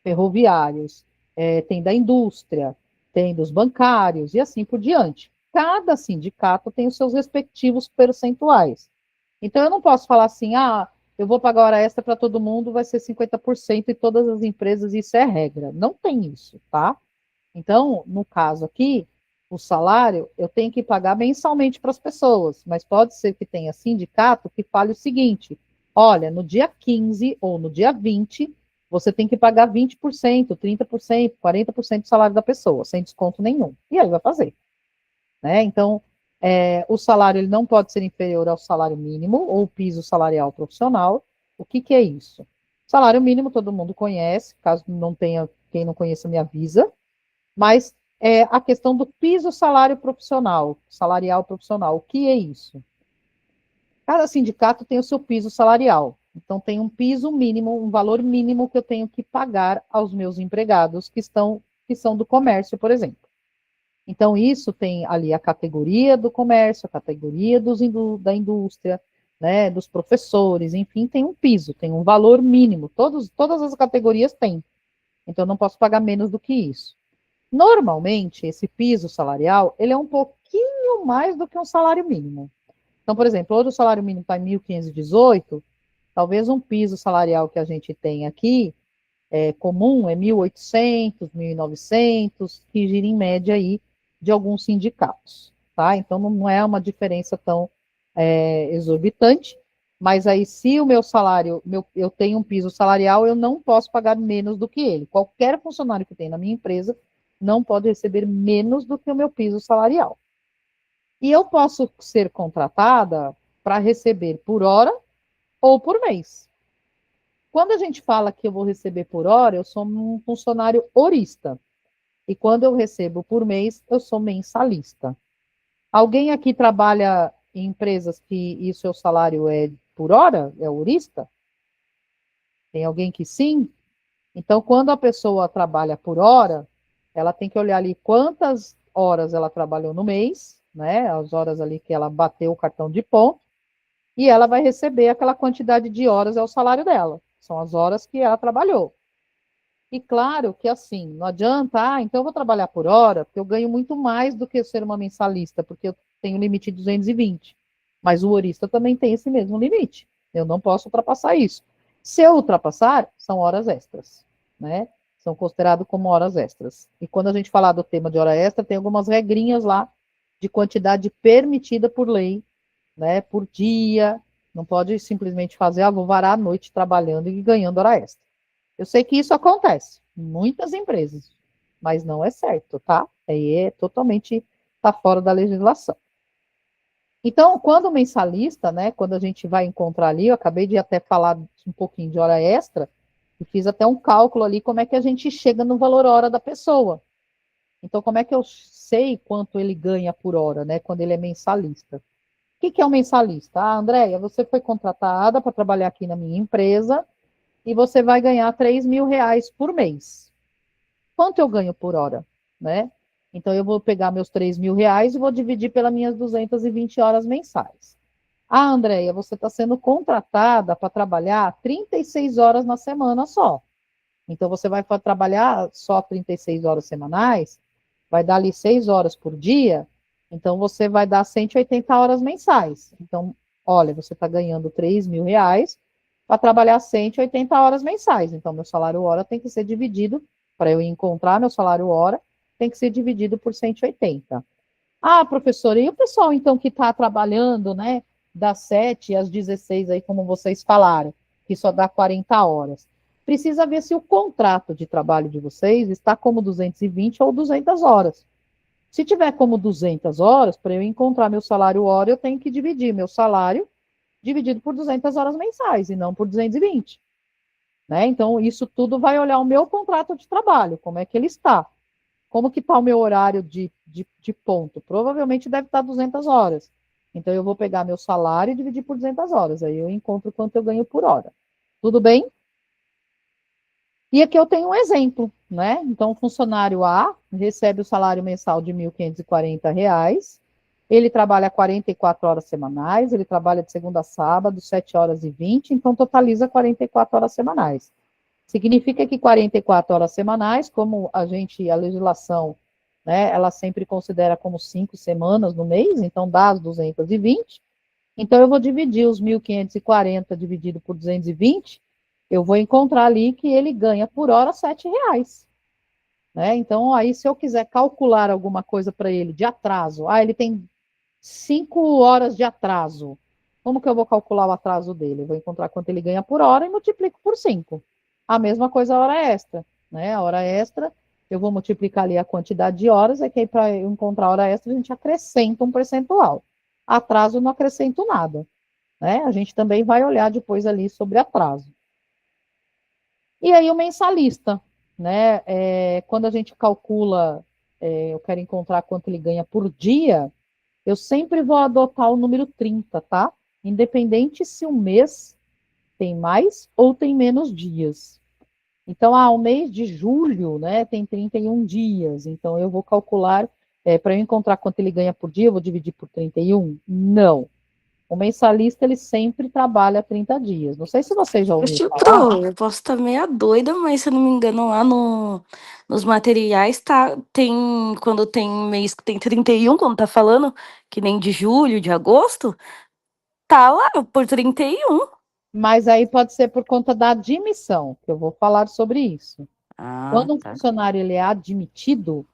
ferroviários, tem da indústria, tem dos bancários e assim por diante. Cada sindicato tem os seus respectivos percentuais. Então, eu não posso falar assim, eu vou pagar hora extra para todo mundo, vai ser 50% em todas as empresas, isso é regra. Não tem isso, tá? Então, no caso aqui, o salário eu tenho que pagar mensalmente para as pessoas, mas pode ser que tenha sindicato que fale o seguinte: olha, no dia 15 ou no dia 20, você tem que pagar 20%, 30%, 40% do salário da pessoa, sem desconto nenhum. E aí vai fazer, né? Então, o salário ele não pode ser inferior ao salário mínimo ou piso salarial profissional. O que, que é isso? Salário mínimo todo mundo conhece, caso não tenha, quem não conheça me avisa, mas a questão do piso salário profissional, salarial profissional, o que é isso? Cada sindicato tem o seu piso salarial. Então, tem um piso mínimo, um valor mínimo que eu tenho que pagar aos meus empregados que são do comércio, por exemplo. Então, isso tem ali a categoria do comércio, a categoria da indústria, né, dos professores, enfim, tem um piso, tem um valor mínimo. Todas as categorias têm. Então, eu não posso pagar menos do que isso. Normalmente, esse piso salarial, ele é um pouquinho mais do que um salário mínimo. Então, por exemplo, hoje o salário mínimo está em 1.518, talvez um piso salarial que a gente tem aqui, comum, é 1.800, 1.900, que gira em média aí de alguns sindicatos, tá? Então, não é uma diferença tão exorbitante, mas aí se o meu salário, eu tenho um piso salarial, eu não posso pagar menos do que ele. Qualquer funcionário que tem na minha empresa não pode receber menos do que o meu piso salarial. E eu posso ser contratada para receber por hora ou por mês. Quando a gente fala que eu vou receber por hora, eu sou um funcionário horista. E quando eu recebo por mês, eu sou mensalista. Alguém aqui trabalha em empresas que o seu salário é por hora? É horista? Tem alguém que sim? Então, quando a pessoa trabalha por hora, ela tem que olhar ali quantas horas ela trabalhou no mês, né? As horas ali que ela bateu o cartão de ponto, e ela vai receber aquela quantidade de horas, é o salário dela. São as horas que ela trabalhou. E claro que assim, não adianta, então eu vou trabalhar por hora, porque eu ganho muito mais do que ser uma mensalista, porque eu tenho limite de 220. Mas o horista também tem esse mesmo limite. Eu não posso ultrapassar isso. Se eu ultrapassar, são horas extras, né? São consideradas como horas extras. E quando a gente falar do tema de hora extra, tem algumas regrinhas lá de quantidade permitida por lei, né? Por dia. Não pode simplesmente fazer, vou varar a noite trabalhando e ganhando hora extra. Eu sei que isso acontece em muitas empresas, mas não é certo, tá? Aí é totalmente tá fora da legislação. Então, quando o mensalista, né, quando a gente vai encontrar ali, eu acabei de até falar um pouquinho de hora extra, e fiz até um cálculo ali como é que a gente chega no valor hora da pessoa. Então, como é que eu sei quanto ele ganha por hora, né, quando ele é mensalista? O que é um mensalista? Ah, Andréia, você foi contratada para trabalhar aqui na minha empresa, e você vai ganhar R$ 3.000 por mês. Quanto eu ganho por hora, né? Então, eu vou pegar meus R$ 3.000 e vou dividir pelas minhas 220 horas mensais. Ah, Andréia, você está sendo contratada para trabalhar 36 horas na semana só. Então, você vai trabalhar só 36 horas semanais, vai dar ali 6 horas por dia, então você vai dar 180 horas mensais. Então, olha, você está ganhando R$ 3.000 para trabalhar 180 horas mensais. Então, meu salário hora tem que ser dividido, para eu encontrar meu salário hora, tem que ser dividido por 180. Ah, professora, e o pessoal, então, que está trabalhando, né, das 7 às 16, aí, como vocês falaram, que só dá 40 horas. Precisa ver se o contrato de trabalho de vocês está como 220 ou 200 horas. Se tiver como 200 horas, para eu encontrar meu salário hora, eu tenho que dividir meu salário dividido por 200 horas mensais e não por 220. Né? Então, isso tudo vai olhar o meu contrato de trabalho, como é que ele está. Como que está o meu horário de ponto? Provavelmente deve estar 200 horas. Então, eu vou pegar meu salário e dividir por 200 horas. Aí eu encontro quanto eu ganho por hora. Tudo bem? E aqui eu tenho um exemplo, né? Então, o funcionário A recebe o salário mensal de R$ 1.540. Ele trabalha 44 horas semanais, ele trabalha de segunda a sábado, 7 horas e 20, então totaliza 44 horas semanais. Significa que 44 horas semanais, como a legislação, né, ela sempre considera como 5 semanas no mês, então dá as 220, Então, eu vou dividir os 1.540 dividido por 220, eu vou encontrar ali que ele ganha por hora R$ 7. Né? Então, aí, se eu quiser calcular alguma coisa para ele de atraso, ele tem 5 horas de atraso. Como que eu vou calcular o atraso dele? Eu vou encontrar quanto ele ganha por hora e multiplico por 5. A mesma coisa a hora extra. Né? A hora extra, eu vou multiplicar ali a quantidade de horas, é que aí para eu encontrar a hora extra, a gente acrescenta um percentual. Atraso, eu não acrescento nada. Né? A gente também vai olhar depois ali sobre atraso. E aí o mensalista, né? Quando a gente calcula, eu quero encontrar quanto ele ganha por dia, eu sempre vou adotar o número 30, tá? Independente se o mês tem mais ou tem menos dias. Então, o mês de julho, né, tem 31 dias. Então, eu vou calcular, para eu encontrar quanto ele ganha por dia, eu vou dividir por 31? Não. O mensalista, ele sempre trabalha 30 dias. Não sei se vocês já ouviram falar. Eu posso estar meia doida, mas se eu não me engano, lá nos materiais quando tem mês que tem 31, como tá falando, que nem de julho, de agosto, tá lá por 31. Mas aí pode ser por conta da admissão, que eu vou falar sobre isso. Ah, Quando um tá. funcionário ele é admitido,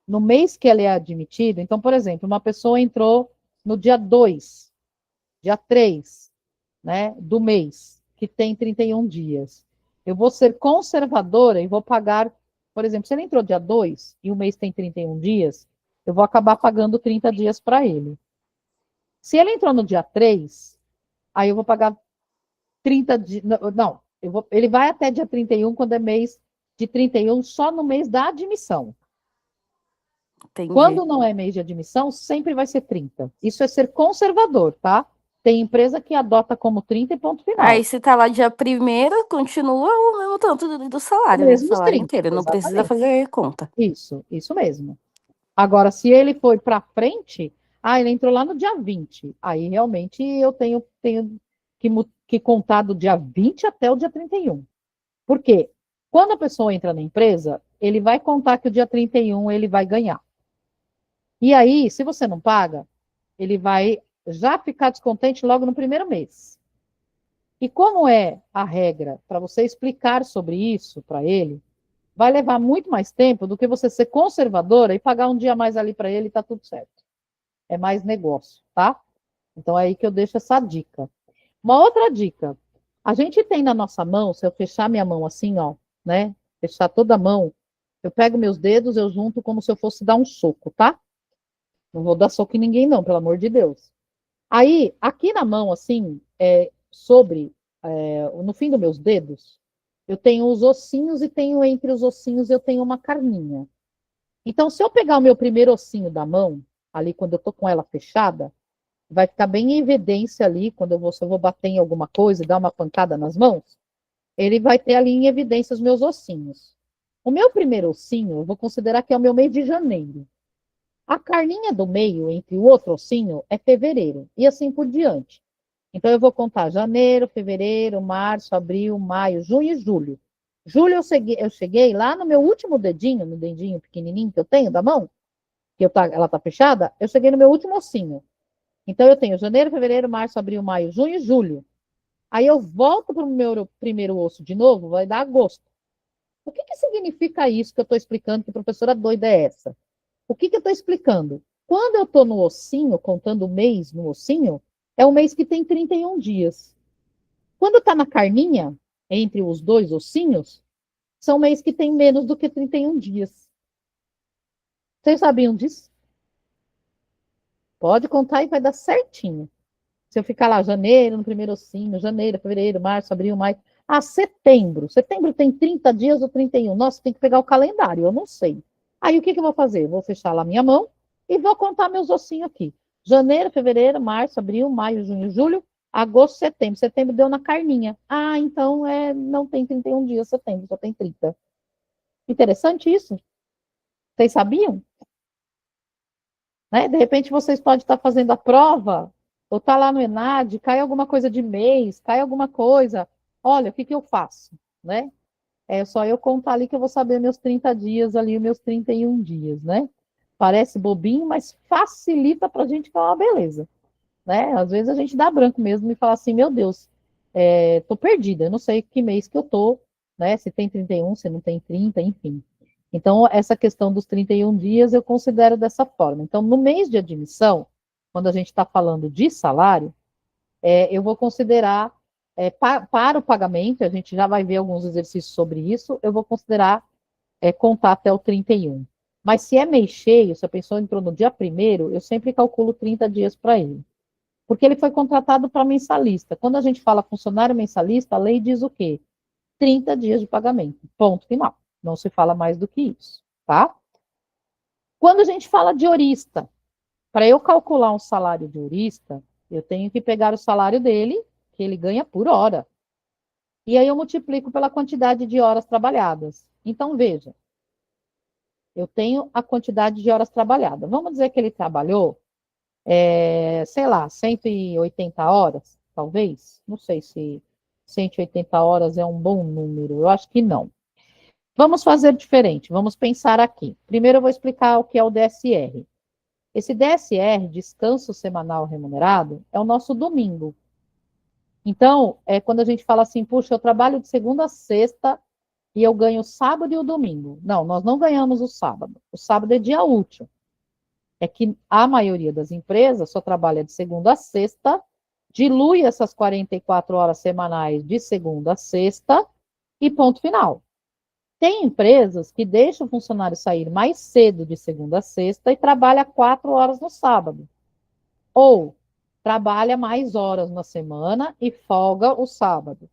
no mês que ele é admitido, então, por exemplo, uma pessoa entrou no dia 2, dia 3, né, do mês, que tem 31 dias. Eu vou ser conservadora e vou pagar, por exemplo, se ele entrou dia 2 e o mês tem 31 dias, eu vou acabar pagando 30 dias para ele. Se ele entrou no dia 3, aí eu vou pagar 30 dias. Não, ele vai até dia 31, quando é mês de 31, só no mês da admissão. Entendi. Quando não é mês de admissão, sempre vai ser 30. Isso é ser conservador, tá? Tem empresa que adota como 30 e ponto final. Aí se tá lá dia primeiro, continua o mesmo tanto do salário, né? Mesmo os Salário 30, inteiro, não precisa exatamente. fazer conta. Isso mesmo. Agora, se ele foi para frente, ele entrou lá no dia 20. Aí realmente eu tenho que contar do dia 20 até o dia 31. Por quê? Quando a pessoa entra na empresa, ele vai contar que o dia 31 ele vai ganhar. E aí, se você não paga, ele vai já ficar descontente logo no primeiro mês. E como é a regra para você explicar sobre isso para ele, vai levar muito mais tempo do que você ser conservadora e pagar um dia mais ali para ele e tá tudo certo. É mais negócio, tá? Então é aí que eu deixo essa dica. Uma outra dica. A gente tem na nossa mão, se eu fechar minha mão assim, ó, né? Fechar toda a mão, eu pego meus dedos, eu junto como se eu fosse dar um soco, tá? Não vou dar soco em ninguém, não, pelo amor de Deus. Aí, aqui na mão, assim, no fim dos meus dedos, eu tenho os ossinhos e tenho entre os ossinhos eu tenho uma carninha. Então, se eu pegar o meu primeiro ossinho da mão, ali quando eu tô com ela fechada, vai ficar bem em evidência ali, se eu vou bater em alguma coisa e dar uma pancada nas mãos, ele vai ter ali em evidência os meus ossinhos. O meu primeiro ossinho, eu vou considerar que é o meu mês de janeiro. A carninha do meio, entre o outro ossinho, é fevereiro, e assim por diante. Então, eu vou contar janeiro, fevereiro, março, abril, maio, junho e julho. Julho eu cheguei lá no meu último dedinho, no dedinho pequenininho que eu tenho da mão, ela está fechada, eu cheguei no meu último ossinho. Então, eu tenho janeiro, fevereiro, março, abril, maio, junho e julho. Aí eu volto para o meu primeiro osso de novo, vai dar agosto. O que significa isso que eu estou explicando? Que professora doida é essa? O que eu estou explicando? Quando eu estou no ossinho, contando o mês no ossinho, é um mês que tem 31 dias. Quando está na carninha, entre os dois ossinhos, são mês que tem menos do que 31 dias. Vocês sabiam disso? Pode contar e vai dar certinho. Se eu ficar lá, janeiro, no primeiro ossinho, janeiro, fevereiro, março, abril, maio. Setembro. Setembro tem 30 dias ou 31. Nossa, tem que pegar o calendário, eu não sei. Aí o que eu vou fazer? Vou fechar lá minha mão e vou contar meus ossinhos aqui. Janeiro, fevereiro, março, abril, maio, junho, julho, agosto, setembro. Setembro deu na carninha. Então não tem 31 dias setembro, só tem 30. Interessante isso. Vocês sabiam? Né? De repente vocês podem estar fazendo a prova, ou estar lá no ENAD, cai alguma coisa de mês, cai alguma coisa. Olha, o que eu faço? Né? É só eu contar ali que eu vou saber meus 30 dias ali, meus 31 dias, né? Parece bobinho, mas facilita para a gente, que é uma beleza. né? Às vezes a gente dá branco mesmo e fala assim, meu Deus, tô perdida, eu não sei que mês que eu tô, né? Se tem 31, se não tem 30, enfim. Então, essa questão dos 31 dias eu considero dessa forma. Então, no mês de admissão, quando a gente está falando de salário, eu vou considerar, para o pagamento, a gente já vai ver alguns exercícios sobre isso, eu vou considerar contar até o 31. Mas se é mês cheio, se a pessoa entrou no dia 1º, eu sempre calculo 30 dias para ele. Porque ele foi contratado para mensalista. Quando a gente fala funcionário mensalista, a lei diz o quê? 30 dias de pagamento. Ponto final. Não se fala mais do que isso, tá? Quando a gente fala de horista, para eu calcular um salário de horista, eu tenho que pegar o salário dele, que ele ganha por hora. E aí eu multiplico pela quantidade de horas trabalhadas. Então, veja, eu tenho a quantidade de horas trabalhadas. Vamos dizer que ele trabalhou, sei lá, 180 horas, talvez. Não sei se 180 horas é um bom número. Eu acho que não. Vamos fazer diferente. Vamos pensar aqui. Primeiro eu vou explicar o que é o DSR. Esse DSR, Descanso Semanal Remunerado, é o nosso domingo. Então, quando a gente fala assim, puxa, eu trabalho de segunda a sexta e eu ganho o sábado e o domingo. Não, nós não ganhamos o sábado. O sábado é dia útil. É que a maioria das empresas só trabalha de segunda a sexta, dilui essas 44 horas semanais de segunda a sexta e ponto final. Tem empresas que deixam o funcionário sair mais cedo de segunda a sexta e trabalha 4 horas no sábado. Ou trabalha mais horas na semana e folga o sábado,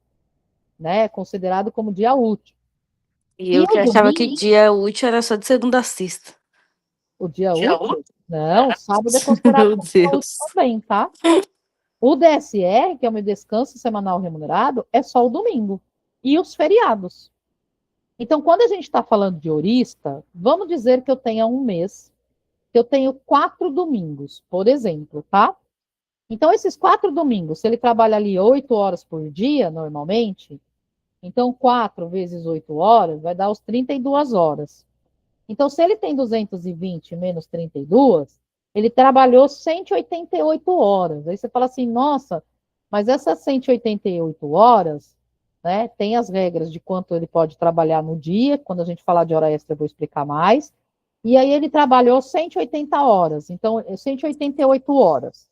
né? Considerado como dia útil. E E eu que o achava que domingo, dia útil era só de segunda a sexta. o dia útil? Não, o sábado é considerado Meu como dia útil Deus. também, tá? O DSR, que é o meu descanso semanal remunerado, é só o domingo. E os feriados. Então, quando a gente está falando de horista, vamos dizer que eu tenha um mês, que eu tenho 4 domingos, por exemplo, tá? Então, esses 4 domingos, se ele trabalha ali 8 horas por dia, normalmente, então 4 vezes 8 horas vai dar os 32 horas. Então, se ele tem 220 menos 32, ele trabalhou 188 horas. Aí você fala assim, nossa, mas essas 188 horas, né, tem as regras de quanto ele pode trabalhar no dia, quando a gente falar de hora extra eu vou explicar mais. E aí ele trabalhou 180 horas, então 188 horas.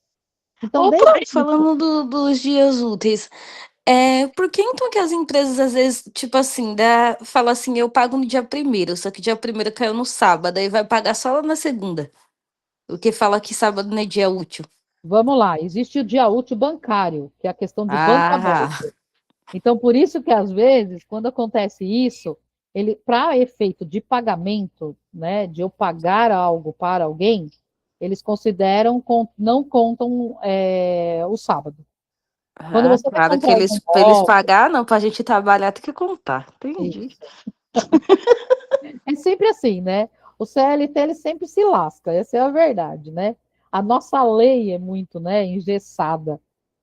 Então, Opa, desde falando dos dias úteis, por que então que as empresas às vezes, tipo assim, fala assim, eu pago no dia 1º, só que dia 1º caiu no sábado, aí vai pagar só lá na segunda? O que fala que sábado não é dia útil? vamos lá, existe o dia útil bancário, que é a questão de banco Ah, aberto. Então, por isso que às vezes, quando acontece isso, ele, para efeito de pagamento, né, de eu pagar algo para alguém, eles consideram, não contam o sábado. Quando você vai claro que comprar algum pra eles móvel, pagar, não, pra gente trabalhar tem que contar. Entendi. é sempre assim, né? O CLT ele sempre se lasca, essa é a verdade, né? A nossa lei é muito, né, engessada.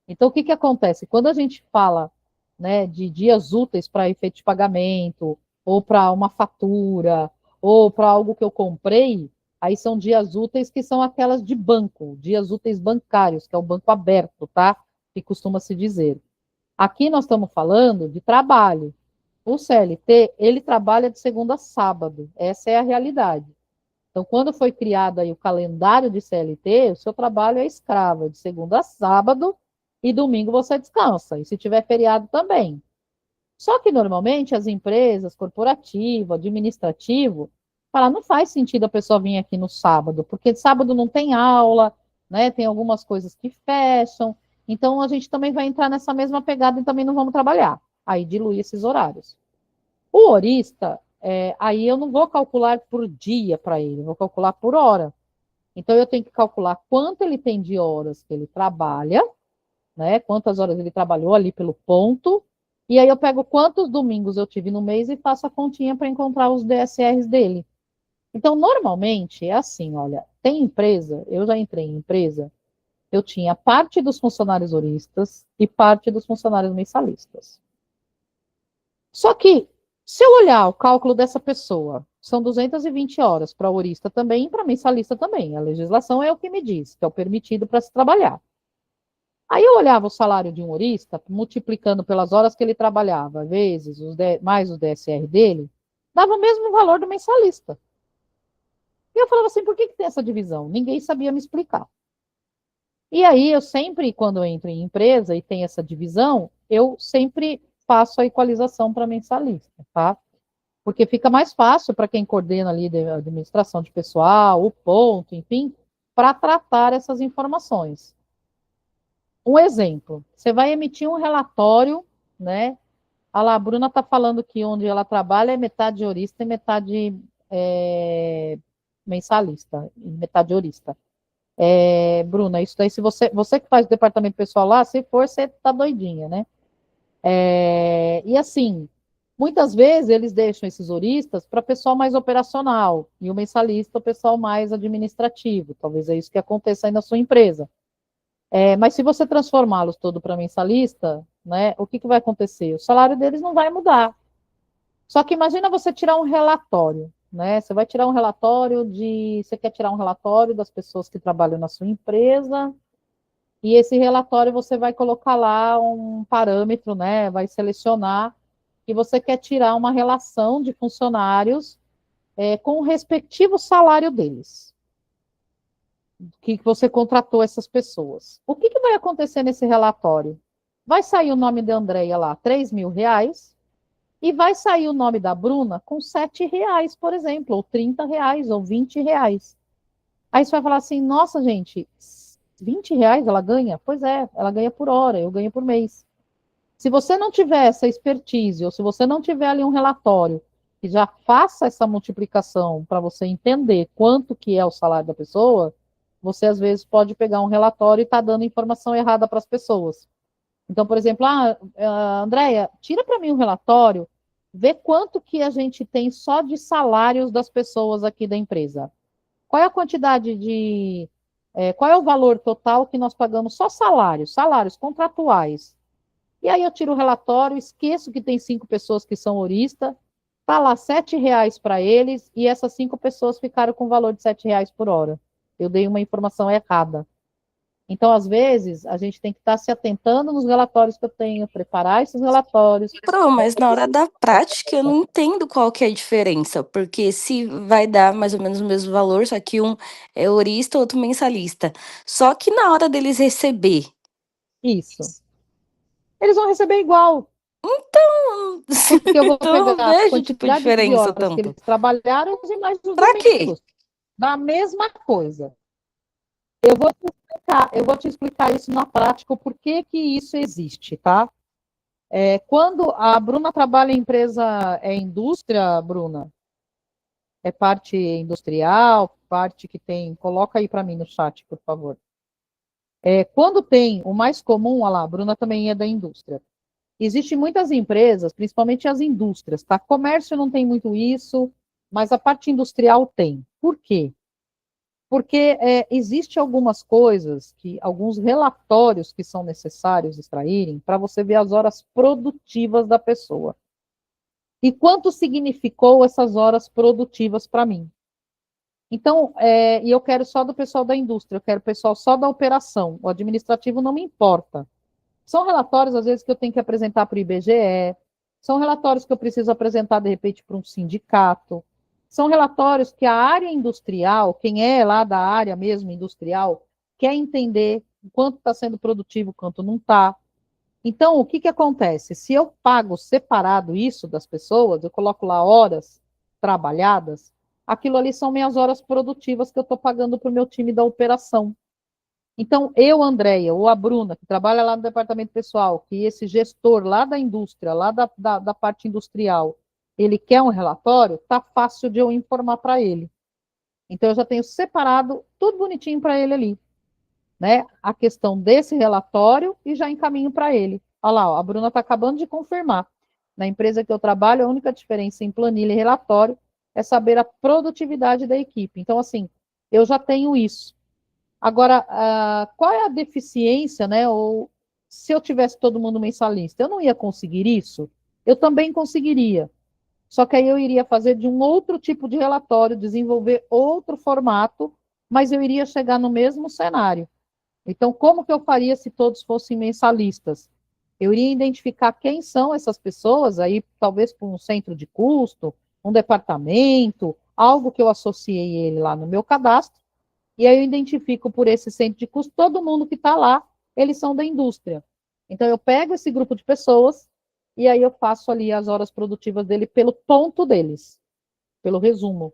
Então, o que que acontece? Quando a gente fala, né, de dias úteis para efeito de pagamento, ou para uma fatura, ou para algo que eu comprei, aí são dias úteis que são aquelas de banco, dias úteis bancários, que é o banco aberto, tá? Que costuma se dizer. Aqui nós estamos falando de trabalho. O CLT, ele trabalha de segunda a sábado. Essa é a realidade. Então, quando foi criado aí o calendário de CLT, o seu trabalho é escravo, de segunda a sábado, e domingo você descansa. E se tiver feriado também. Só que normalmente as empresas, corporativo, administrativo, falam, não faz sentido a pessoa vir aqui no sábado, porque sábado não tem aula, né? Tem algumas coisas que fecham. Então a gente também vai entrar nessa mesma pegada e também não vamos trabalhar. Aí dilui esses horários. O horista, aí eu não vou calcular por dia para ele, eu vou calcular por hora. Então eu tenho que calcular quanto ele tem de horas que ele trabalha, né? Quantas horas ele trabalhou ali pelo ponto, e aí eu pego quantos domingos eu tive no mês e faço a continha para encontrar os DSRs dele. Então, normalmente é assim, olha, tem empresa, eu já entrei em empresa, eu tinha parte dos funcionários horistas e parte dos funcionários mensalistas. Só que, se eu olhar o cálculo dessa pessoa, são 220 horas para horista também e para mensalista também. A legislação é o que me diz, que é o permitido para se trabalhar. Aí eu olhava o salário de um horista, multiplicando pelas horas que ele trabalhava, vezes mais o DSR dele, dava o mesmo valor do mensalista. E eu falava assim, por que tem essa divisão? Ninguém sabia me explicar. E aí eu sempre, quando eu entro em empresa e tem essa divisão, eu sempre faço a equalização para mensalista, tá? Porque fica mais fácil para quem coordena ali a administração de pessoal, o ponto, enfim, para tratar essas informações. Um exemplo, você vai emitir um relatório, né? A Bruna está falando que onde ela trabalha é metade horista e metade mensalista, e metade horista. Bruna, isso daí, se você que faz o departamento pessoal lá, se for, você tá doidinha, né? E assim, muitas vezes eles deixam esses horistas para pessoal mais operacional e o mensalista, o pessoal mais administrativo. Talvez é isso que aconteça aí na sua empresa. Mas se você transformá-los todo para mensalista, né, o que vai acontecer? O salário deles não vai mudar. Só que imagina você tirar um relatório, né? Você vai tirar um relatório você quer tirar um relatório das pessoas que trabalham na sua empresa, e esse relatório você vai colocar lá um parâmetro, né? Vai selecionar que você quer tirar uma relação de funcionários com o respectivo salário deles, que você contratou essas pessoas. O que vai acontecer nesse relatório? Vai sair o nome da Andréia lá, R$ 3.000, e vai sair o nome da Bruna com R$ 7, por exemplo, ou R$ 30, ou R$ 20. Aí você vai falar assim, nossa, gente, R$ 20 ela ganha? Pois é, ela ganha por hora, eu ganho por mês. Se você não tiver essa expertise, ou se você não tiver ali um relatório que já faça essa multiplicação para você entender quanto que é o salário da pessoa, você às vezes pode pegar um relatório e estar dando informação errada para as pessoas. Então, por exemplo, Andréia, tira para mim um relatório, vê quanto que a gente tem só de salários das pessoas aqui da empresa. Qual é a quantidade qual é o valor total que nós pagamos só salários contratuais. E aí eu tiro o relatório, esqueço que tem 5 pessoas que são horistas, tá lá R$ 7 para eles, e essas 5 pessoas ficaram com o valor de R$ 7 por hora. Eu dei uma informação errada. Então, às vezes, a gente tem que estar se atentando nos relatórios que eu tenho, preparar esses relatórios. Mas na hora da prática eu não entendo qual que é a diferença, porque se vai dar mais ou menos o mesmo valor, só que um é horista, outro mensalista. Só que na hora deles receber. Isso. Eles vão receber igual. Então, Porque eu vou então eu não pegar a vejo tipo quantidade de diferença horas que tanto. eles trabalharam e mais os Pra quê? domingos. Da mesma coisa. Eu vou te explicar isso na prática, o porquê que isso existe, tá? Quando a Bruna trabalha em empresa, indústria, Bruna? É parte industrial, parte que tem. Coloca aí para mim no chat, por favor. Quando tem o mais comum, olha lá, a Bruna também é da indústria. Existem muitas empresas, principalmente as indústrias, tá? Comércio não tem muito isso, mas a parte industrial tem. Por quê? Porque existe algumas coisas, alguns relatórios que são necessários extraírem para você ver as horas produtivas da pessoa. E quanto significou essas horas produtivas para mim. Então, e eu quero só do pessoal da indústria, eu quero pessoal só da operação, o administrativo não me importa. São relatórios, às vezes, que eu tenho que apresentar para o IBGE, são relatórios que eu preciso apresentar, de repente, para um sindicato, são relatórios que a área industrial, quem é lá da área mesmo industrial, quer entender o quanto está sendo produtivo, quanto não está. Então, o que acontece? Se eu pago separado isso das pessoas, eu coloco lá horas trabalhadas, aquilo ali são minhas horas produtivas que eu estou pagando para o meu time da operação. Então, eu, Andréia, ou a Bruna, que trabalha lá no departamento pessoal, que esse gestor lá da indústria, lá da parte industrial, ele quer um relatório, tá fácil de eu informar para ele. Então, eu já tenho separado tudo bonitinho para ele ali, né? A questão desse relatório e já encaminho para ele. Olha lá, ó, a Bruna está acabando de confirmar. Na empresa que eu trabalho, a única diferença em planilha e relatório é saber a produtividade da equipe. Então, assim, eu já tenho isso. Agora, qual é a deficiência, né? Ou se eu tivesse todo mundo mensalista, eu não ia conseguir isso? Eu também conseguiria. Só que aí eu iria fazer de um outro tipo de relatório, desenvolver outro formato, mas eu iria chegar no mesmo cenário. Então, como que eu faria se todos fossem mensalistas? Eu iria identificar quem são essas pessoas, aí talvez por um centro de custo, um departamento, algo que eu associei ele lá no meu cadastro, e aí eu identifico por esse centro de custo todo mundo que está lá, eles são da indústria. Então, eu pego esse grupo de pessoas e aí eu faço ali as horas produtivas dele pelo ponto deles, pelo resumo.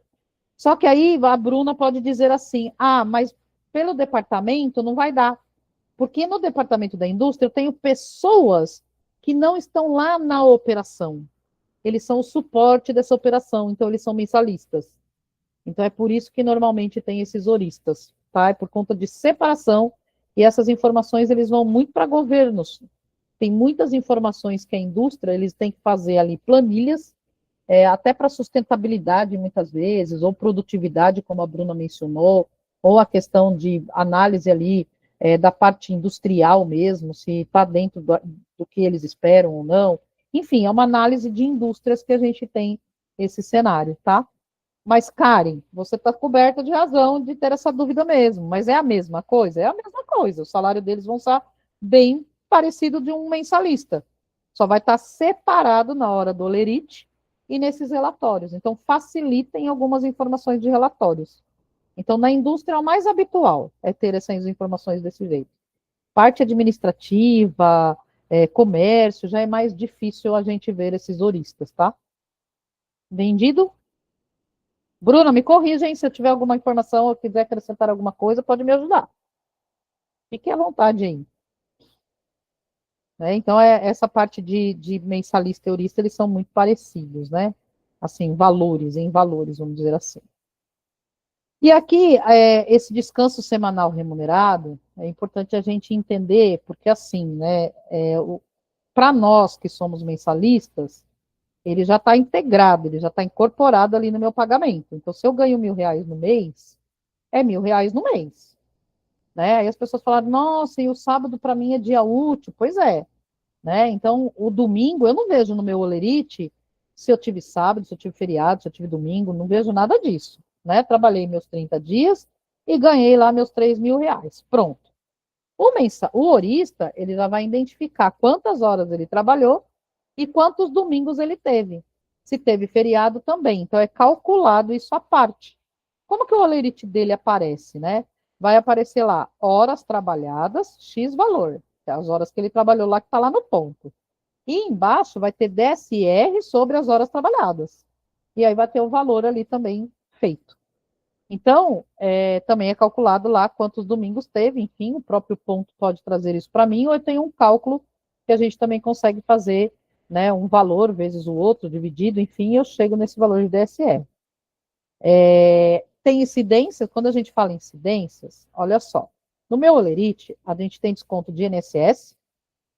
Só que aí a Bruna pode dizer assim: ah, mas pelo departamento não vai dar. Porque no departamento da indústria eu tenho pessoas que não estão lá na operação. Eles são o suporte dessa operação, então eles são mensalistas. Então é por isso que normalmente tem esses horistas, tá? É por conta de separação e essas informações eles vão muito para governos. Tem muitas informações que a indústria eles têm que fazer ali planilhas, até para sustentabilidade muitas vezes, ou produtividade, como a Bruna mencionou, ou a questão de análise ali da parte industrial mesmo, se está dentro do que eles esperam ou não. Enfim, é uma análise de indústrias que a gente tem esse cenário, tá? Mas, Karen, você está coberta de razão de ter essa dúvida mesmo, mas é a mesma coisa? É a mesma coisa, o salário deles vão estar bem parecido de um mensalista, só vai estar separado na hora do Olerite e nesses relatórios, então facilitem algumas informações de relatórios. Então, na indústria, é o mais habitual é ter essas informações desse jeito. Parte administrativa, comércio, já é mais difícil a gente ver esses horistas, tá? Vendido? Bruna, me corrija, hein? Se eu tiver alguma informação ou quiser acrescentar alguma coisa, pode me ajudar. Fique à vontade aí. Né? Então, essa parte de mensalista e eurista, eles são muito parecidos, né? Assim, em valores, vamos dizer assim. E aqui, esse descanso semanal remunerado, é importante a gente entender, porque assim, né, para nós que somos mensalistas, ele já está integrado, ele já está incorporado ali no meu pagamento. Então, se eu ganho R$ 1.000 no mês, é R$ 1.000 no mês. Né? Aí as pessoas falaram, nossa, e o sábado para mim é dia útil. Pois é. Né? Então, o domingo, eu não vejo no meu Olerite se eu tive sábado, se eu tive feriado, se eu tive domingo, não vejo nada disso. Né? Trabalhei meus 30 dias e ganhei lá meus R$ 3.000. Pronto. O horista, ele já vai identificar quantas horas ele trabalhou e quantos domingos ele teve. Se teve feriado também. Então, é calculado isso à parte. Como que o holerite dele aparece, né? Vai aparecer lá, horas trabalhadas, X valor. Que é as horas que ele trabalhou lá, que está lá no ponto. E embaixo vai ter DSR sobre as horas trabalhadas. E aí vai ter o valor ali também feito. Então, também é calculado lá quantos domingos teve, enfim, o próprio ponto pode trazer isso para mim, ou eu tenho um cálculo que a gente também consegue fazer, né, um valor vezes o outro, dividido, enfim, eu chego nesse valor de DSR. Tem incidências, quando a gente fala em incidências, olha só, no meu Olerite, a gente tem desconto de INSS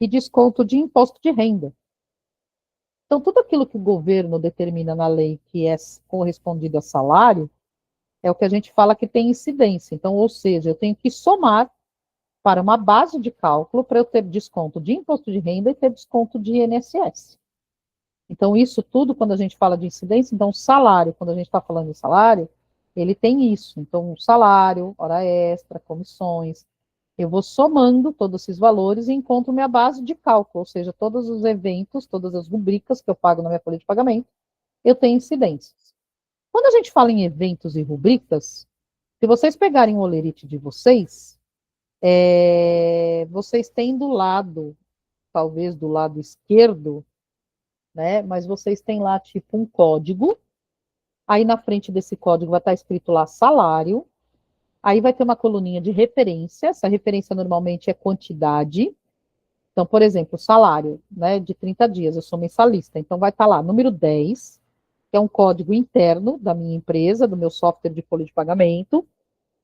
e desconto de imposto de renda. Então, tudo aquilo que o governo determina na lei que é correspondido a salário, é o que a gente fala que tem incidência. Então, ou seja, eu tenho que somar para uma base de cálculo para eu ter desconto de imposto de renda e ter desconto de INSS. Então, isso tudo, quando a gente fala de incidência, então, salário, quando a gente está falando de salário, ele tem isso. Então, salário, hora extra, comissões. Eu vou somando todos esses valores e encontro minha base de cálculo, ou seja, todos os eventos, todas as rubricas que eu pago na minha folha de pagamento, eu tenho incidências. Quando a gente fala em eventos e rubricas, se vocês pegarem o Olerite de vocês, vocês têm do lado, talvez do lado esquerdo, né? Mas vocês têm lá tipo um código. Aí na frente desse código vai estar escrito lá salário. Aí vai ter uma coluninha de referência. Essa referência normalmente é quantidade. Então, por exemplo, salário, né, de 30 dias, eu sou mensalista. Então vai estar lá número 10, que é um código interno da minha empresa, do meu software de folha de pagamento.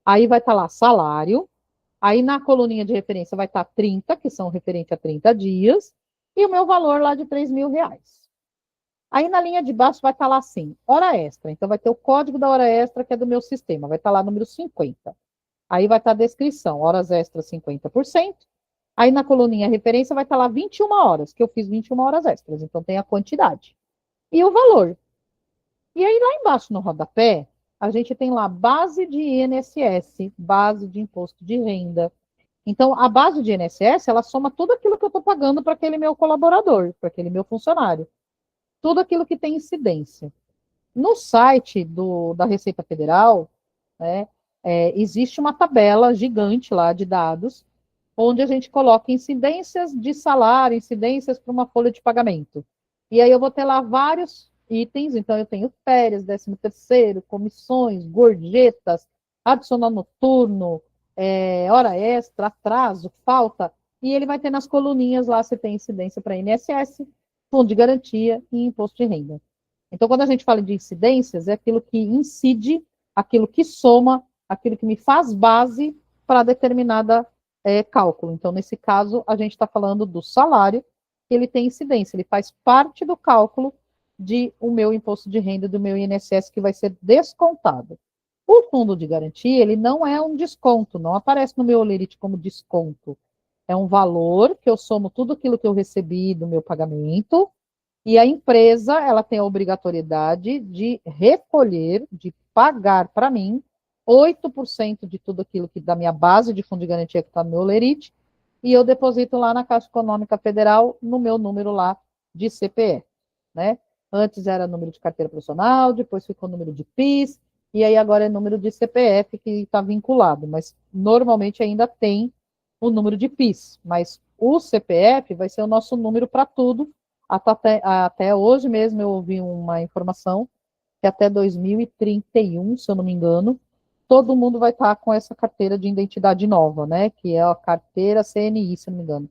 Aí vai estar lá salário. Aí na coluninha de referência vai estar 30, que são referente a 30 dias, e o meu valor lá de R$ 3.000. Aí na linha de baixo vai estar lá assim, hora extra. Então vai ter o código da hora extra, que é do meu sistema, vai estar lá número 50. Aí vai estar a descrição, horas extras 50%. Aí na coluninha referência vai estar lá 21 horas, que eu fiz 21 horas extras, então tem a quantidade. E o valor. E aí lá embaixo no rodapé, a gente tem lá base de INSS, base de imposto de renda, Então, a base de INSS, ela soma tudo aquilo que eu estou pagando para aquele meu colaborador, para aquele meu funcionário. Tudo aquilo que tem incidência. No site da Receita Federal, né, existe uma tabela gigante lá de dados, onde a gente coloca incidências de salário, incidências para uma folha de pagamento. E aí eu vou ter lá vários itens, então eu tenho férias, 13º, comissões, gorjetas, adicional noturno, hora extra, atraso, falta, e ele vai ter nas coluninhas lá se tem incidência para INSS, fundo de garantia e imposto de renda. Então, quando a gente fala de incidências, é aquilo que incide, aquilo que soma, aquilo que me faz base para determinada cálculo. Então, nesse caso, a gente está falando do salário, que ele tem incidência, ele faz parte do cálculo de o meu imposto de renda, do meu INSS, que vai ser descontado. O fundo de garantia, ele não é um desconto, não aparece no meu olerite como desconto. É um valor que eu somo tudo aquilo que eu recebi do meu pagamento, e a empresa, ela tem a obrigatoriedade de recolher, de pagar para mim, 8% de tudo aquilo que da minha base de fundo de garantia que está no meu olerite, e eu deposito lá na Caixa Econômica Federal, no meu número lá de CPF, né? Antes era número de carteira profissional, depois ficou número de PIS, e aí agora é número de CPF que está vinculado, mas normalmente ainda tem o número de PIS, mas o CPF vai ser o nosso número para tudo. Até hoje mesmo eu ouvi uma informação que até 2031, se eu não me engano, todo mundo vai estar com essa carteira de identidade nova, né? Que é a carteira CNI, se eu não me engano.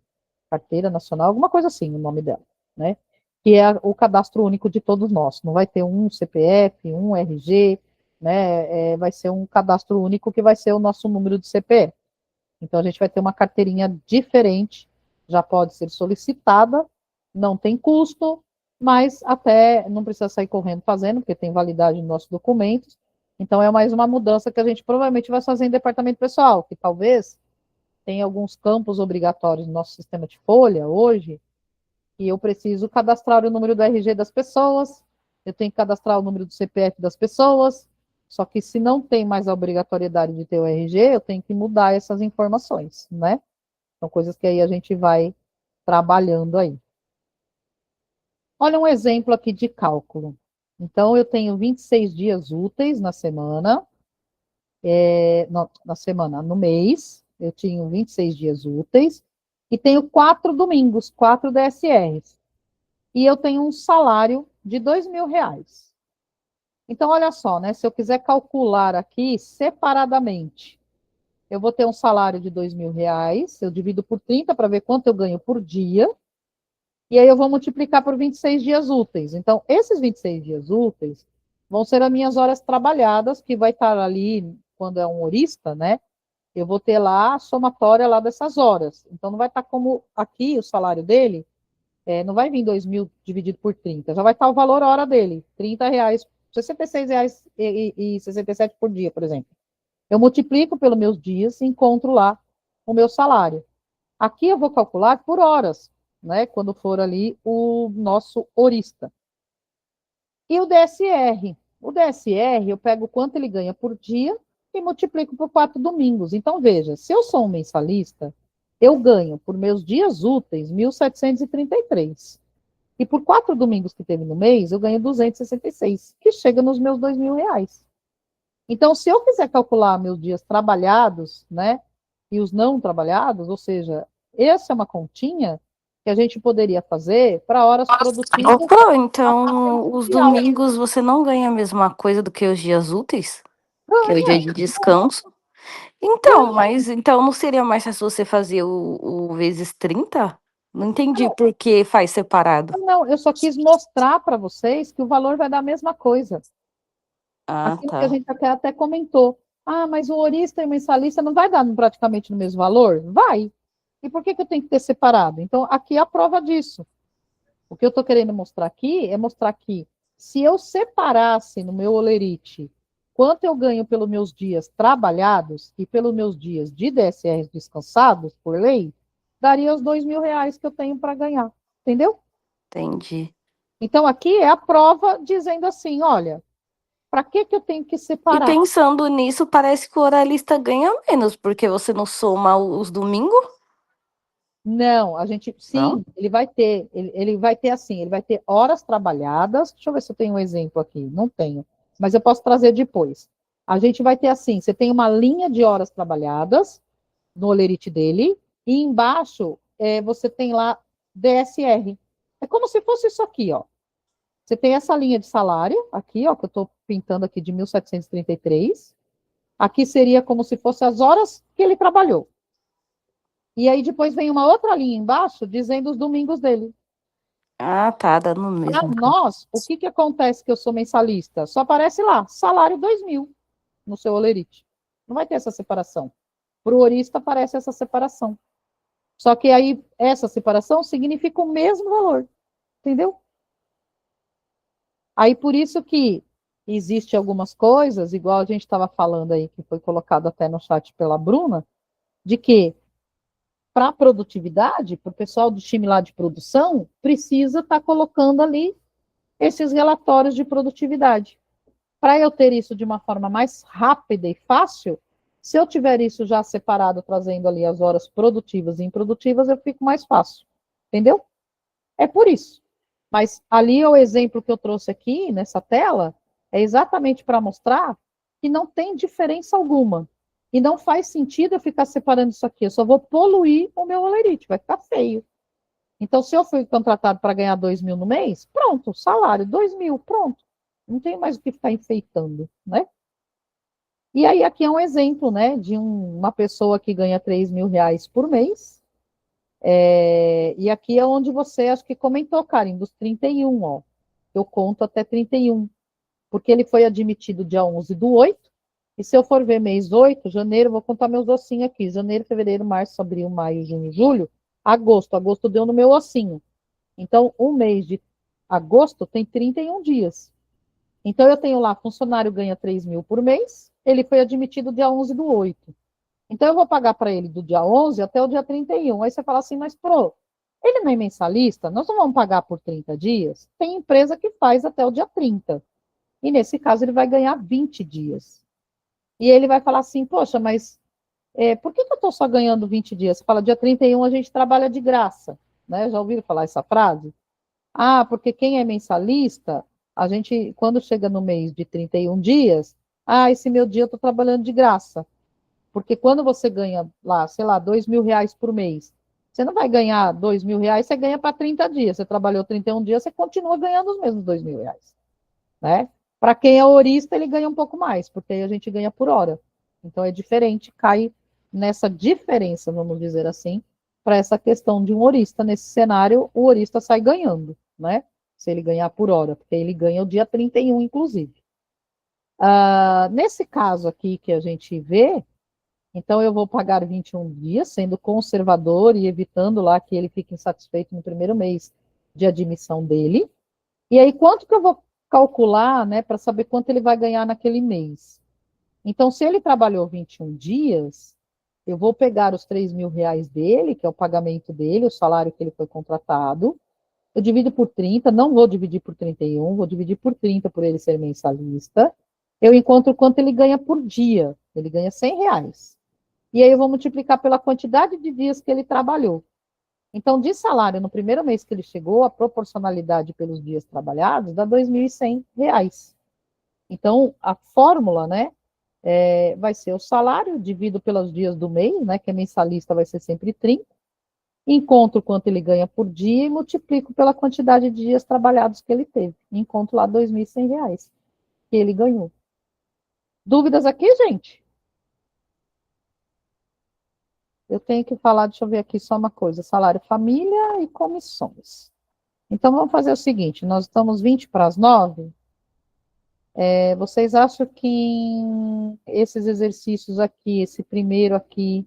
Carteira Nacional, alguma coisa assim, o nome dela, né? Que é o cadastro único de todos nós. Não vai ter um CPF, um RG, né? Vai ser um cadastro único que vai ser o nosso número de CPF. Então, a gente vai ter uma carteirinha diferente, já pode ser solicitada, não tem custo, mas até não precisa sair correndo fazendo, porque tem validade nos nossos documentos. Então, é mais uma mudança que a gente provavelmente vai fazer em departamento pessoal, que talvez tenha alguns campos obrigatórios no nosso sistema de folha hoje, e eu preciso cadastrar o número do RG das pessoas, eu tenho que cadastrar o número do CPF das pessoas, só que se não tem mais a obrigatoriedade de ter o RG, eu tenho que mudar essas informações, né? São coisas que aí a gente vai trabalhando aí. Olha um exemplo aqui de cálculo. Então, eu tenho 26 dias úteis na semana, no mês, eu tinha 26 dias úteis, e tenho 4 domingos, 4 DSRs. E eu tenho um salário de R$ 2.000. Então, olha só, né? Se eu quiser calcular aqui separadamente, eu vou ter um salário de R$ 2.000, eu divido por 30 para ver quanto eu ganho por dia, e aí eu vou multiplicar por 26 dias úteis. Então, esses 26 dias úteis vão ser as minhas horas trabalhadas, que vai estar ali, quando é um horista, né? Eu vou ter lá a somatória lá dessas horas. Então, não vai estar como aqui o salário dele, não vai vir 2.000 dividido por 30, já vai estar o valor hora dele, R$ 30, R$ 66,67 por dia, por exemplo. Eu multiplico pelos meus dias e encontro lá o meu salário. Aqui eu vou calcular por horas, né? Quando for ali o nosso horista. E o DSR? O DSR, eu pego quanto ele ganha por dia e multiplico por 4 domingos. Então, veja, se eu sou um mensalista, eu ganho por meus dias úteis 1.733. E por 4 domingos que teve no mês, eu ganho 266, que chega nos meus R$ 2.000. Então, se eu quiser calcular meus dias trabalhados, né, e os não trabalhados, ou seja, essa é uma continha que a gente poderia fazer para horas produtivas. Opa, então os domingos você não ganha a mesma coisa do que os dias úteis? Que é o dia de descanso? Então, mas então não seria mais fácil você fazer o vezes 30? Não entendi por que faz separado. Não, eu só quis mostrar para vocês que o valor vai dar a mesma coisa. Ah, Aquilo tá. que a gente até comentou. Ah, mas o horista e o mensalista não vai dar praticamente no mesmo valor? Vai. E por que eu tenho que ter separado? Então, aqui é a prova disso. O que eu estou querendo mostrar aqui é mostrar que se eu separasse no meu olerite quanto eu ganho pelos meus dias trabalhados e pelos meus dias de DSR descansados, por lei, daria os R$ 2.000 que eu tenho para ganhar. Entendeu? Entendi. Então, aqui é a prova dizendo assim, olha, para que eu tenho que E separar? pensando nisso, parece que o oralista ganha menos, porque você não soma os domingos, Não, a gente, não? sim, ele vai ter assim, ele vai ter horas trabalhadas. Deixa eu ver se eu tenho um exemplo aqui. Não tenho, mas eu posso trazer depois. A gente vai ter assim, você tem uma linha de horas trabalhadas no olerite dele, e embaixo você tem lá DSR. É como se fosse isso aqui, ó. Você tem essa linha de salário aqui, ó, que eu estou pintando aqui de 1733. Aqui seria como se fosse as horas que ele trabalhou. E aí depois vem uma outra linha embaixo dizendo os domingos dele. Ah, tá, dá no Para mesmo. nós, o que acontece que eu sou mensalista? Só aparece lá, salário 2.000 no seu olerite. Não vai ter essa separação. Para o horista aparece essa separação. Só que aí essa separação significa o mesmo valor, entendeu? Aí por isso que existe algumas coisas, igual a gente estava falando aí, que foi colocado até no chat pela Bruna, de que para a produtividade, para o pessoal do time lá de produção, precisa estar colocando ali esses relatórios de produtividade. Para eu ter isso de uma forma mais rápida e fácil, se eu tiver isso já separado, trazendo ali as horas produtivas e improdutivas, eu fico mais fácil. Entendeu? É por isso. Mas ali o exemplo que eu trouxe aqui nessa tela é exatamente para mostrar que não tem diferença alguma. E não faz sentido eu ficar separando isso aqui. Eu só vou poluir o meu olerite, vai ficar feio. Então, se eu fui contratado para ganhar 2.000 no mês, pronto, salário, 2.000, pronto. Não tem mais o que ficar enfeitando, né? E aí, aqui é um exemplo, né, de uma pessoa que ganha 3.000 reais por mês. E aqui é onde você, acho que comentou, Karen, dos 31, ó. Eu conto até 31, porque ele foi admitido dia 11/8, e se eu for ver mês 8, janeiro, vou contar meus ossinhos aqui, janeiro, fevereiro, março, abril, maio, junho, julho, agosto deu no meu ossinho. Então, um mês de agosto tem 31 dias. Então, eu tenho lá, funcionário ganha 3.000 por mês, ele foi admitido dia 11/8. Então, eu vou pagar para ele do dia 11 até o dia 31. Aí você fala assim, mas, ele não é mensalista? Nós não vamos pagar por 30 dias? Tem empresa que faz até o dia 30. E, nesse caso, ele vai ganhar 20 dias. E ele vai falar assim, poxa, mas por que eu estou só ganhando 20 dias? Você fala, dia 31 a gente trabalha de graça. Né? Já ouviram falar essa frase? Ah, porque quem é mensalista, a gente, quando chega no mês de 31 dias, esse meu dia eu estou trabalhando de graça. Porque quando você ganha lá, sei lá, 2.000 reais por mês, você não vai ganhar 2.000 reais, você ganha para 30 dias. Você trabalhou 31 dias, você continua ganhando os mesmos 2.000 reais. Né? Para quem é horista, ele ganha um pouco mais, porque aí a gente ganha por hora. Então é diferente, cai nessa diferença, vamos dizer assim, para essa questão de um horista. Nesse cenário, o horista sai ganhando, né? Se ele ganhar por hora, porque ele ganha o dia 31, inclusive. Nesse caso aqui que a gente vê, então eu vou pagar 21 dias, sendo conservador e evitando lá que ele fique insatisfeito no primeiro mês de admissão dele. E aí, quanto que eu vou calcular, né, para saber quanto ele vai ganhar naquele mês? Então, se ele trabalhou 21 dias, eu vou pegar os 3.000 reais dele, que é o pagamento dele, o salário que ele foi contratado, eu divido por 30, não vou dividir por 31, vou dividir por 30 por ele ser mensalista, eu encontro quanto ele ganha por dia, ele ganha 100 reais. E aí eu vou multiplicar pela quantidade de dias que ele trabalhou. Então, de salário, no primeiro mês que ele chegou, a proporcionalidade pelos dias trabalhados dá 2.100 reais. Então, a fórmula, né, vai ser o salário, divido pelos dias do mês, né, que a mensalista vai ser sempre 30, encontro quanto ele ganha por dia e multiplico pela quantidade de dias trabalhados que ele teve. Encontro lá 2.100 reais que ele ganhou. Dúvidas aqui, gente? Eu tenho que falar, deixa eu ver aqui só uma coisa, salário família e comissões. Então, vamos fazer o seguinte, nós estamos 20 para as 9. Vocês acham que esses exercícios aqui, esse primeiro aqui,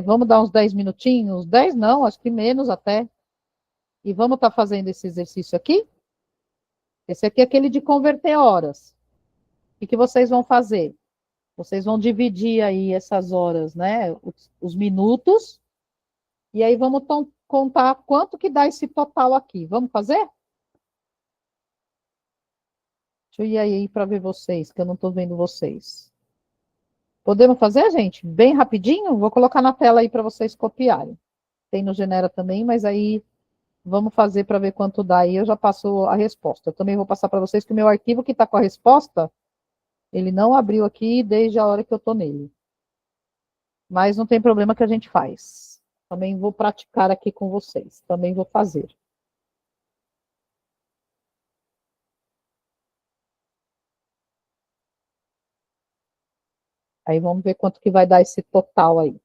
vamos dar uns 10 minutinhos? 10 não, acho que menos até. E vamos estar fazendo esse exercício aqui? Esse aqui é aquele de converter horas. O que vocês vão fazer? Vocês vão dividir aí essas horas, né? Os minutos. E aí vamos contar quanto que dá esse total aqui. Vamos fazer? Deixa eu ir aí para ver vocês, que eu não estou vendo vocês. Podemos fazer, gente? Bem rapidinho? Vou colocar na tela aí para vocês copiarem. Tem no Genera também, mas aí vamos fazer para ver quanto dá aí. Eu já passo a resposta. Eu também vou passar para vocês que o meu arquivo que está com a resposta, ele não abriu aqui desde a hora que eu estou nele. Mas não tem problema que a gente faz. Também vou praticar aqui com vocês. Também vou fazer. Aí vamos ver quanto que vai dar esse total aí.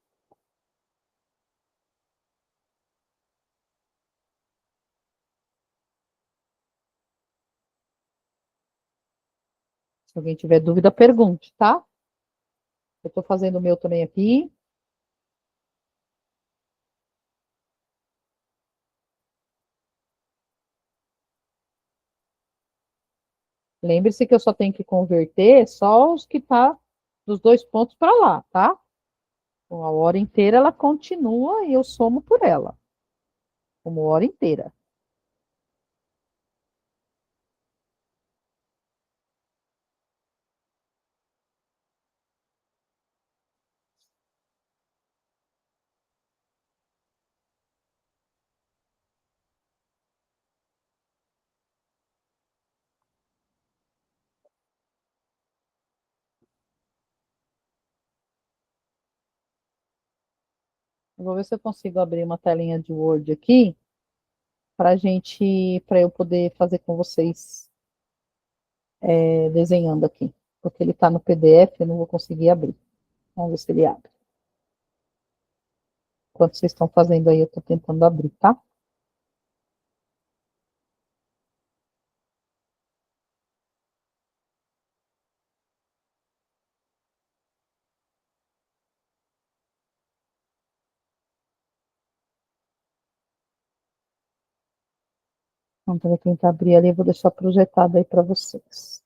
Se alguém tiver dúvida, pergunte, tá? Eu estou fazendo o meu também aqui. Lembre-se que eu só tenho que converter só os que tá dos 2 pontos para lá, tá? Então, a hora inteira ela continua e eu somo por ela. Como hora inteira. Eu vou ver se eu consigo abrir uma telinha de Word aqui para eu poder fazer com vocês desenhando aqui. Porque ele está no PDF, eu não vou conseguir abrir. Vamos ver se ele abre. Enquanto vocês estão fazendo aí, eu estou tentando abrir, tá? Então, eu vou tentar abrir ali, eu vou deixar projetado aí para vocês.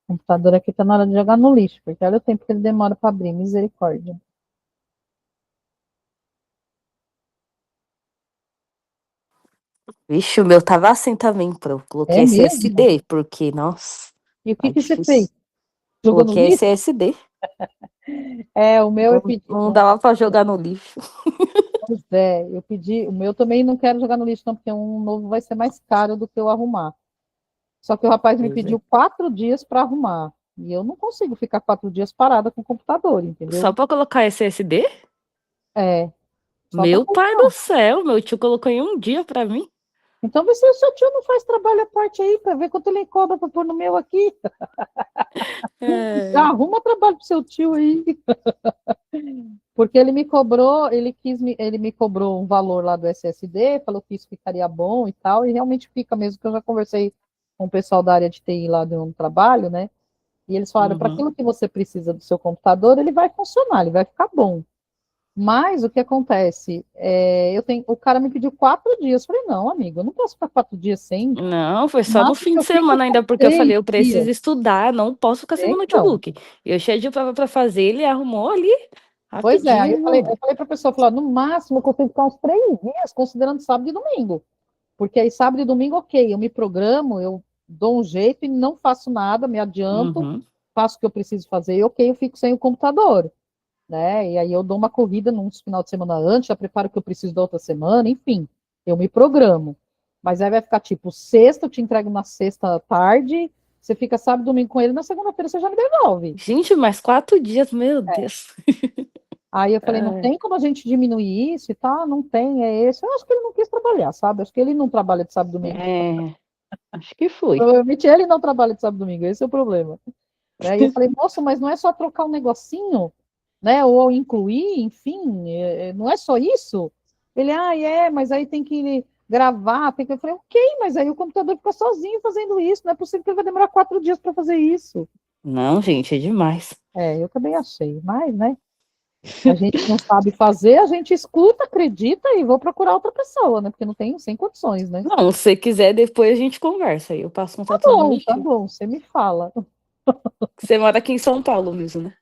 O computador aqui está na hora de jogar no lixo, porque olha o tempo que ele demora para abrir, misericórdia. Vixe, o meu tava assim também, pro. Coloquei É mesmo? SSD, porque, nossa, E o tá que você fez? difícil. Jogou no Coloquei lixo? SSD. É, o meu eu Não, pedi. não dava pra jogar no lixo. Pois é, eu pedi. O meu também não quero jogar no lixo, não, porque um novo vai ser mais caro do que eu arrumar. Só que o rapaz me Pois é. pediu 4 dias para arrumar. E eu não consigo ficar 4 dias parada com o computador, Só entendeu? pra colocar SSD? É, só para Meu pai do colocar. céu, meu tio colocou em um dia pra mim. Então, vê se o seu tio não faz trabalho à parte aí, para ver quanto ele cobra para pôr no meu aqui. Já É. arruma trabalho pro seu tio aí. Porque ele me cobrou, ele me cobrou um valor lá do SSD, falou que isso ficaria bom e tal, e realmente fica mesmo, que eu já conversei com o pessoal da área de TI lá de um trabalho, né? E eles falaram, para Uhum. aquilo que você precisa do seu computador, ele vai funcionar, ele vai ficar bom. Mas o que acontece? O cara me pediu 4 dias. Eu falei, não, amigo, eu não posso ficar 4 dias sem. Não, foi No só no máximo fim que de eu fico semana são ainda, porque eu falei, três eu dias. preciso estudar, não posso ficar sem meu Então, notebook. Eu cheio de prova pra fazer, ele arrumou ali pois é, aí rapidinho, eu falei para a pessoa, falar, no máximo eu consigo ficar uns 3 dias, considerando sábado e domingo. Porque aí sábado e domingo, ok, eu me programo, eu dou um jeito e não faço nada, me adianto, Uhum. faço o que eu preciso fazer e ok, eu fico sem o computador, né? E aí eu dou uma corrida num final de semana antes, já preparo o que eu preciso da outra semana, enfim, eu me programo. Mas aí vai ficar tipo, sexta, eu te entrego na sexta à tarde, você fica sábado e domingo com ele, na segunda-feira você já me devolve. Gente, mais 4 dias, meu Deus. Aí eu falei, não Ai, tem como a gente diminuir isso e tal, não tem, é esse. Eu acho que ele não quis trabalhar, sabe? Acho que ele não trabalha de sábado e domingo. é, acho que foi. Provavelmente ele não trabalha de sábado e domingo, esse é o problema. Né? E eu falei, moço, mas não é só trocar um negocinho, né? Ou incluir, enfim, não é só isso? Ele, mas aí tem que gravar, tem que... Eu falei, ok, mas aí o computador fica sozinho fazendo isso, não é possível que ele vai demorar 4 dias para fazer isso. Não, gente, é demais. Eu também achei, mas, né, a gente não sabe fazer, a gente escuta, acredita e vou procurar outra pessoa, né, porque não tem, sem condições, né. Não, se você quiser, depois a gente conversa. Aí eu passo um contato Tá seu. bom, você me fala. Você mora aqui em São Paulo mesmo, né?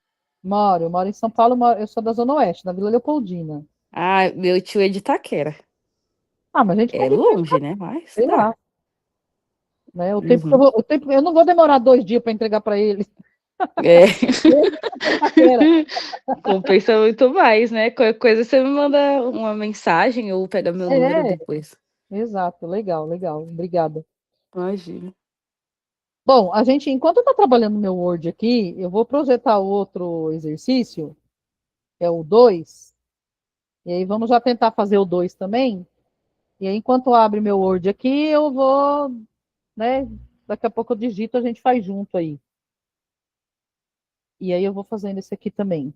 Eu moro em São Paulo, eu sou da Zona Oeste, da Vila Leopoldina. Ah, meu tio é de Itaquera. Ah, mas a gente É pode ver, longe, né? Mas sei dá. lá, né, Uhum. o tempo, eu não vou demorar 2 dias para entregar para ele. É. Quinta-feira. Compensa muito mais, né? Qualquer coisa você me manda uma mensagem ou pega meu número É, depois. exato, legal, legal, obrigada. Imagina. Bom, a gente, enquanto eu estou trabalhando no meu Word aqui, eu vou projetar outro exercício, é o 2. E aí vamos já tentar fazer o 2 também. E aí, enquanto abre meu Word aqui, eu vou, né? Daqui a pouco eu digito, a gente faz junto aí. E aí eu vou fazendo esse aqui também.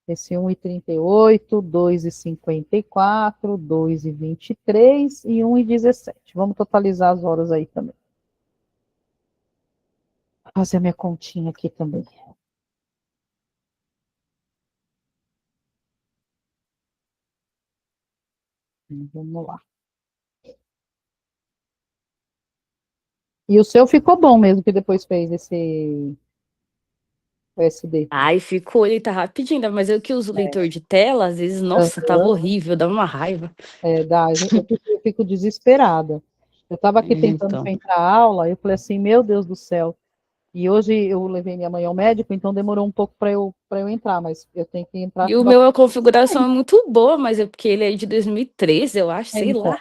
Esse 1:38, 2:54, 2:23 e 1:17. Vamos totalizar as horas aí também. Vou fazer a minha continha aqui também. Vamos lá. E o seu ficou bom mesmo, que depois fez esse SD. Ai, ficou, ele tá rapidinho, mas eu que uso leitor de tela, às vezes, nossa, tava Aham. horrível, dá uma raiva. Eu fico desesperada. Eu estava aqui tentando Então. entrar a aula, eu falei assim, meu Deus do céu. E hoje eu levei minha mãe ao médico, então demorou um pouco para eu entrar, mas eu tenho que entrar E com o meu, a bastante configuração é tempo. muito boa, mas é porque ele é de 2013, eu acho, sei Então, lá.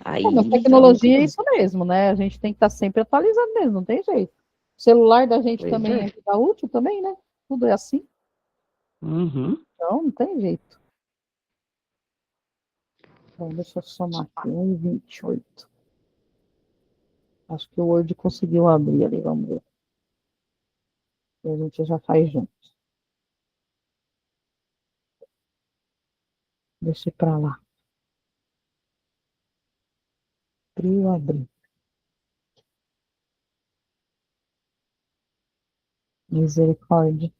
mas Aí é muito tecnologia é ruim. isso mesmo, né? A gente tem que estar sempre atualizado mesmo, não tem jeito. O celular da gente Pois também é é. vida útil também, né? Tudo é assim, Uhum. então não tem jeito. Então, deixa eu somar aqui, 1:28. Acho que o Word conseguiu abrir ali, vamos ver. E a gente já faz junto. Deixa eu ir para lá. Abriu, abrir. Misericórdia.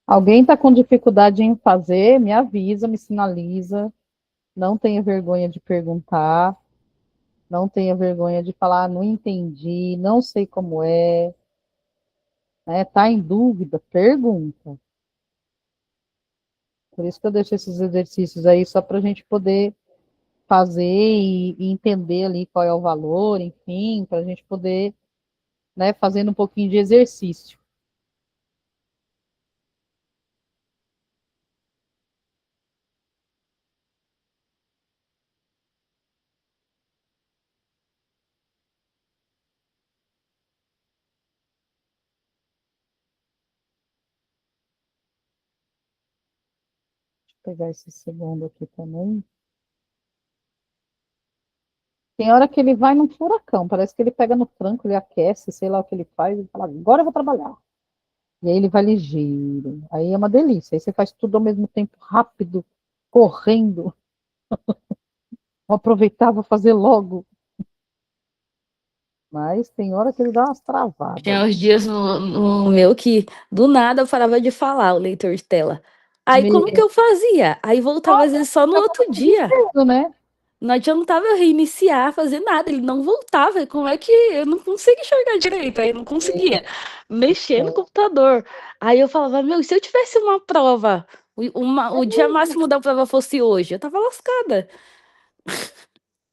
Alguém está com dificuldade em fazer, me avisa, me sinaliza. Não tenha vergonha de perguntar. Não tenha vergonha de falar, não entendi, não sei como é, né? Tá em dúvida, pergunta. Por isso que eu deixo esses exercícios aí, só para a gente poder fazer e entender ali qual é o valor, enfim, para a gente poder, né, fazendo um pouquinho de exercício. Vou pegar esse segundo aqui também. Tem hora que ele vai num furacão, parece que ele pega no tranco, ele aquece, sei lá o que ele faz, e fala, agora eu vou trabalhar. E aí ele vai ligeiro. Aí é uma delícia. Aí você faz tudo ao mesmo tempo, rápido, correndo. Vou aproveitar, vou fazer logo. Mas tem hora que ele dá umas travadas. Tinha uns dias no meu que do nada eu parava de falar o leitor de tela. Aí como que Me... eu fazia? Aí voltava às vezes só no Acabou outro com o dia dia. inteiro, né? Não adiantava eu reiniciar, fazer nada, ele não voltava. Como é que eu não conseguia enxergar direito? Aí eu não conseguia mexer no computador. Aí eu falava, meu, e se eu tivesse uma prova, o dia máximo da prova fosse hoje, eu tava lascada.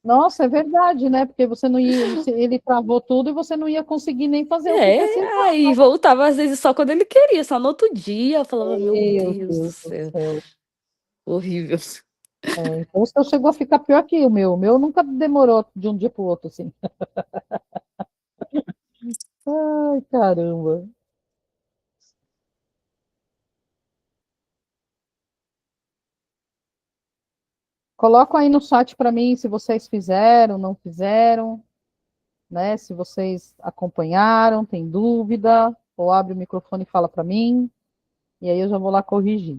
Nossa, é verdade, né? Porque você não ia, ele travou tudo e você não ia conseguir nem fazer o que precisava. Aí voltava às vezes só quando ele queria, só no outro dia. Eu falava, meu Meu Deus do Deus do céu, céu. horrível. Então o seu chegou a ficar pior que o meu. O meu nunca demorou de um dia para o outro, assim. Ai, caramba. Colocam aí no chat para mim se vocês fizeram, não fizeram, né? Se vocês acompanharam, tem dúvida, ou abre o microfone e fala para mim, e aí eu já vou lá corrigir.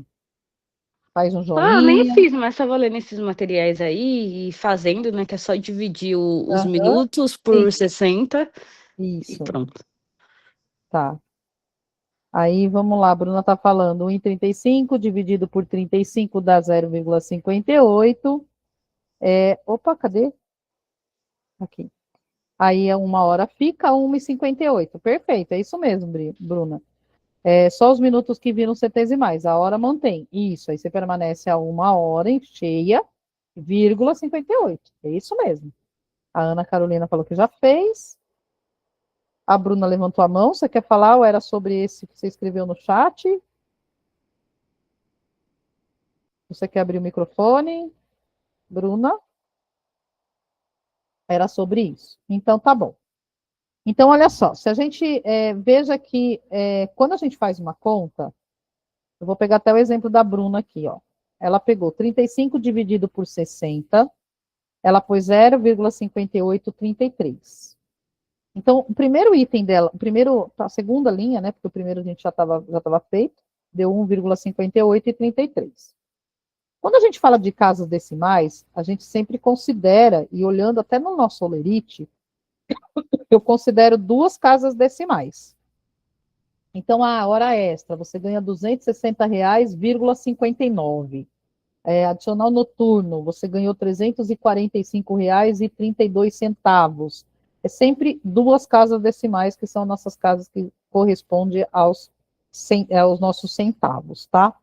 Faz um Ah, eu nem joinha. fiz, mas tava lendo esses materiais aí e fazendo, né? Que é só dividir os Aham, minutos por sim, 60 e isso, pronto. tá. Aí vamos lá, a Bruna está falando 1,35 dividido por 35 dá 0,58. Opa, cadê? Aqui. Aí 1 hora fica 1,58. Perfeito, é isso mesmo, Bruna. É só os minutos que viram centesimais, a hora mantém. Isso, aí você permanece a 1 hora em cheia, vírgula 58. É isso mesmo. A Ana Carolina falou que já fez. A Bruna levantou a mão. Você quer falar ou era sobre esse que você escreveu no chat? Você quer abrir o microfone? Bruna? Era sobre isso. Então, tá bom. Então, olha só, se a gente veja que quando a gente faz uma conta, eu vou pegar até o exemplo da Bruna aqui, ó. Ela pegou 35 dividido por 60, ela pôs 0,5833. Então, o primeiro item dela, a segunda linha, né, porque o primeiro a gente já estava feito, deu 1,5833. Quando a gente fala de casas decimais, a gente sempre considera, e olhando até no nosso Olerite, eu considero duas casas decimais. Então, a hora extra, você ganha R$ 260,59. Adicional noturno, você ganhou R$ 345,32. É sempre duas casas decimais, que são nossas casas que correspondem aos nossos centavos, tá?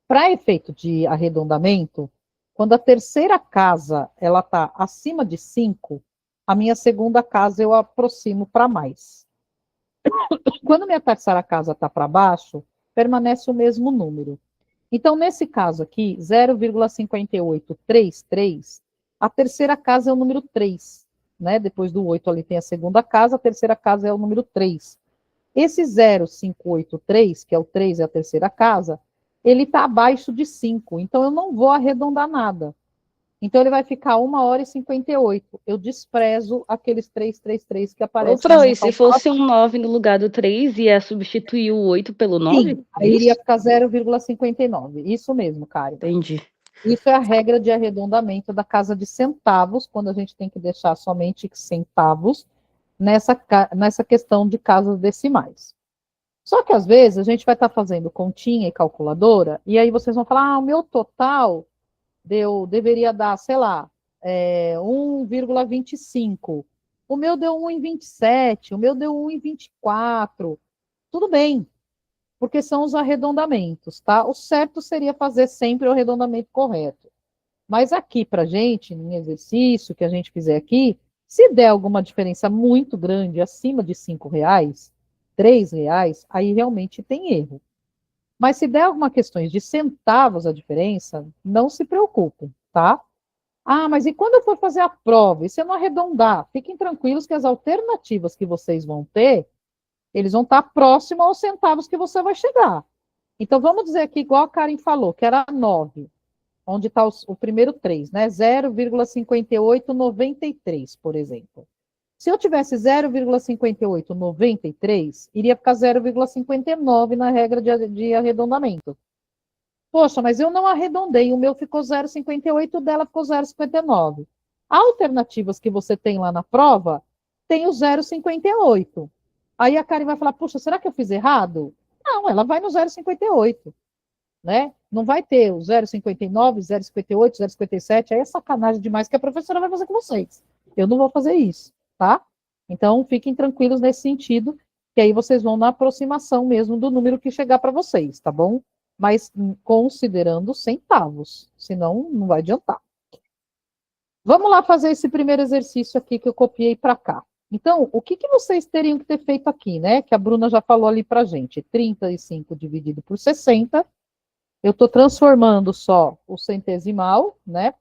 Para efeito de arredondamento, quando a terceira casa ela está acima de 5, a minha segunda casa eu aproximo para mais. Quando minha terceira casa está para baixo, permanece o mesmo número. Então, nesse caso aqui, 0,5833, a terceira casa é o número 3, né? Depois do 8 ali tem a segunda casa, a terceira casa é o número 3. Esse 0,583, que é o 3 e a terceira casa, ele está abaixo de 5, então eu não vou arredondar nada. Então ele vai ficar 1 hora e 58. Eu desprezo aqueles 333 que Ô, aparecem na Fro, minha e se fosse calculação. um 9 no lugar do 3, ia substituir o 8 pelo 9? Sim, É aí iria isso? ficar 0,59. Isso mesmo, Karen. Entendi. Isso é a regra de arredondamento da casa de centavos, quando a gente tem que deixar somente centavos nessa questão de casas decimais. Só que às vezes a gente vai estar fazendo continha e calculadora, e aí vocês vão falar, o meu total deveria dar, sei lá, 1,25. O meu deu 1,27, o meu deu 1,24. Tudo bem, porque são os arredondamentos, tá? O certo seria fazer sempre o arredondamento correto. Mas aqui para gente, em exercício que a gente fizer aqui, se der alguma diferença muito grande, acima de R$ 5, R$ 3, aí realmente tem erro. Mas se der alguma questões de centavos a diferença, não se preocupem, tá? Ah, mas e quando eu for fazer a prova? E se eu não arredondar? Fiquem tranquilos que as alternativas que vocês vão ter, eles vão estar próximos aos centavos que você vai chegar. Então, vamos dizer aqui, igual a Karen falou, que era 9, onde está o primeiro 3, né? 0,5893, por exemplo. Se eu tivesse 0,5893, iria ficar 0,59 na regra de arredondamento. Poxa, mas eu não arredondei, o meu ficou 0,58, o dela ficou 0,59. Alternativas que você tem lá na prova, tem o 0,58. Aí a Karen vai falar, puxa, será que eu fiz errado? Não, ela vai no 0,58, né? Não vai ter o 0,59, 0,58, 0,57, aí é sacanagem demais que a professora vai fazer com vocês. Eu não vou fazer isso, tá? Então, fiquem tranquilos nesse sentido, que aí vocês vão na aproximação mesmo do número que chegar para vocês, tá bom? Mas considerando centavos, senão não vai adiantar. Vamos lá fazer esse primeiro exercício aqui que eu copiei para cá. Então, o que vocês teriam que ter feito aqui, né? Que a Bruna já falou ali para gente. 35 dividido por 60. Eu estou transformando só o centesimal, né?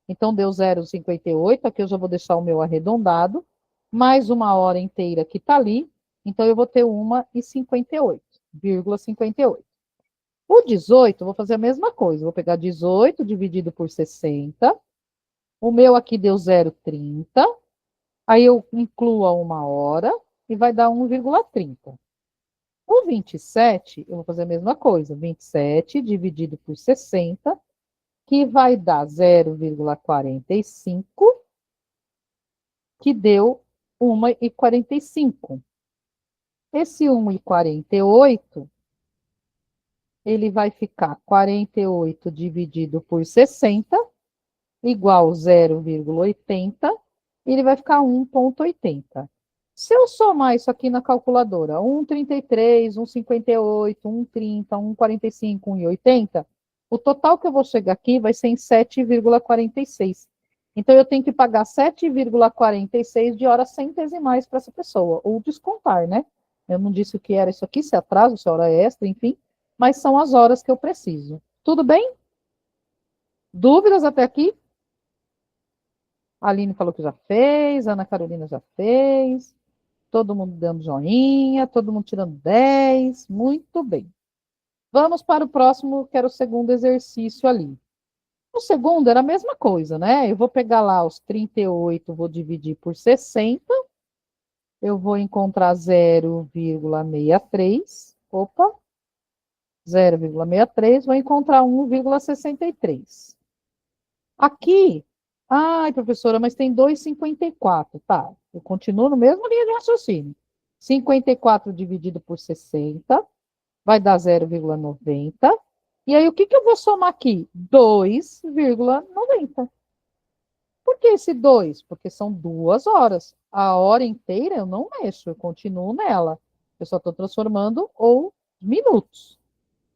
Então, deu 0,58. Aqui eu já vou deixar o meu arredondado. Mais 1 hora inteira que está ali. Então, eu vou ter 1,58, 58. O 18, eu vou fazer a mesma coisa. Vou pegar 18 dividido por 60. O meu aqui deu 0,30. Aí eu incluo a 1 hora e vai dar 1,30. O 27, eu vou fazer a mesma coisa. 27 dividido por 60, que vai dar 0,45, que deu 1,45. Esse 1,48, ele vai ficar 48 dividido por 60, igual 0,80, e ele vai ficar 1,80. Se eu somar isso aqui na calculadora, 1,33, 1,58, 1,30, 1,45, 1,80, o total que eu vou chegar aqui vai ser em 7,46. Então, eu tenho que pagar 7,46 de horas centesimais para essa pessoa, ou descontar, né? Eu não disse o que era isso aqui, se é atraso, se é hora extra, enfim, mas são as horas que eu preciso. Tudo bem? Dúvidas até aqui? A Aline falou que já fez, a Ana Carolina já fez, todo mundo dando joinha, todo mundo tirando 10, muito bem. Vamos para o próximo, que era o segundo exercício ali. O segundo era a mesma coisa, né? Eu vou pegar lá os 38, vou dividir por 60, eu vou encontrar 0,63, opa, 0,63, vou encontrar 1,63. Aqui, ai, professora, mas tem 2,54, tá? Eu continuo no mesmo linha de raciocínio. 54 dividido por 60 vai dar 0,90. E aí, o que eu vou somar aqui? 2,90. Por que esse 2? Porque são 2 horas. A hora inteira eu não mexo, eu continuo nela. Eu só estou transformando ou minutos.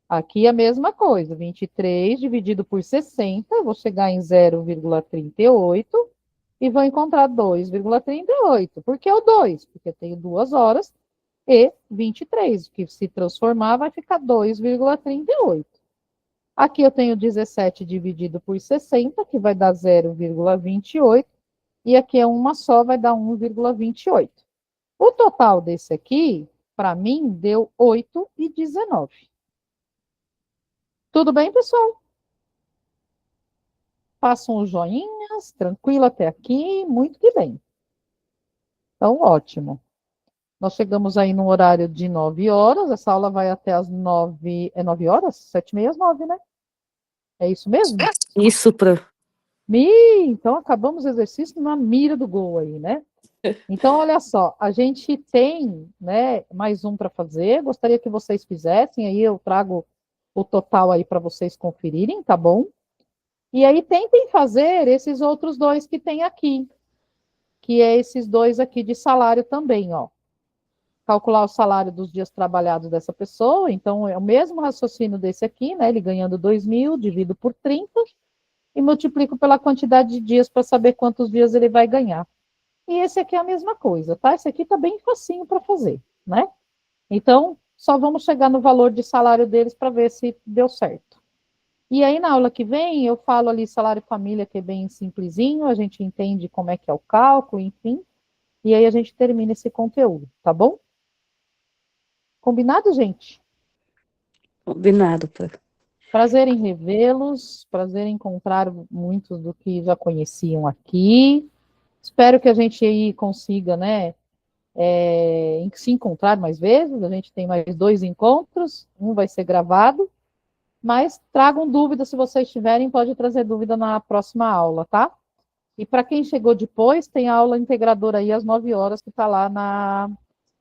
Aqui é a mesma coisa, 23 dividido por 60, eu vou chegar em 0,38 e vou encontrar 2,38. Por que o 2? Porque eu tenho 2 horas e 23, que se transformar vai ficar 2,38. Aqui eu tenho 17 dividido por 60, que vai dar 0,28, e aqui é uma só, vai dar 1,28. O total desse aqui, para mim, deu 8,19. Tudo bem, pessoal? Façam os joinhas, tranquilo até aqui, muito que bem. Então, ótimo. Nós chegamos aí no horário de 9 horas, essa aula vai até as 9, é 9 horas? 7h30 às 9, né? É isso mesmo? Isso, Então acabamos o exercício na mira do gol aí, né? Então, olha só, a gente tem, né, mais um para fazer, gostaria que vocês fizessem, aí eu trago o total aí para vocês conferirem, tá bom? E aí tentem fazer esses outros dois que tem aqui, que é esses dois aqui de salário também, ó. Calcular o salário dos dias trabalhados dessa pessoa, então é o mesmo raciocínio desse aqui, né? Ele ganhando 2.000, divido por 30 e multiplico pela quantidade de dias para saber quantos dias ele vai ganhar. E esse aqui é a mesma coisa, tá? Esse aqui tá bem facinho para fazer, né? Então, só vamos chegar no valor de salário deles para ver se deu certo. E aí, na aula que vem, eu falo ali salário família, que é bem simplesinho, a gente entende como é que é o cálculo, enfim, e aí a gente termina esse conteúdo, tá bom? Combinado, gente? combinado, Prazer em revê-los, prazer em encontrar muitos do que já conheciam aqui. Espero que a gente aí consiga, né, se encontrar mais vezes. A gente tem mais 2 encontros, um vai ser gravado. Mas tragam dúvidas, se vocês tiverem, pode trazer dúvida na próxima aula, tá? E para quem chegou depois, tem a aula integradora aí às 9 horas, que está lá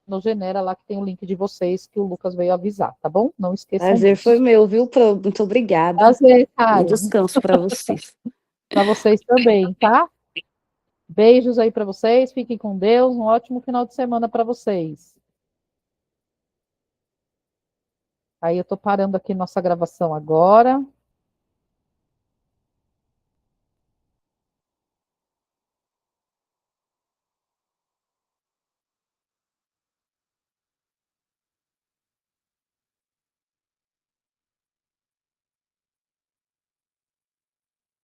no Genera, lá que tem o link de vocês, que o Lucas veio avisar, tá bom? Não esqueçam Prazer disso. foi meu, viu, Muito obrigada. Prazer, Bom Karen. descanso para vocês. Para vocês também, tá? Beijos aí para vocês, fiquem com Deus, um ótimo final de semana para vocês. Aí eu estou parando aqui nossa gravação agora.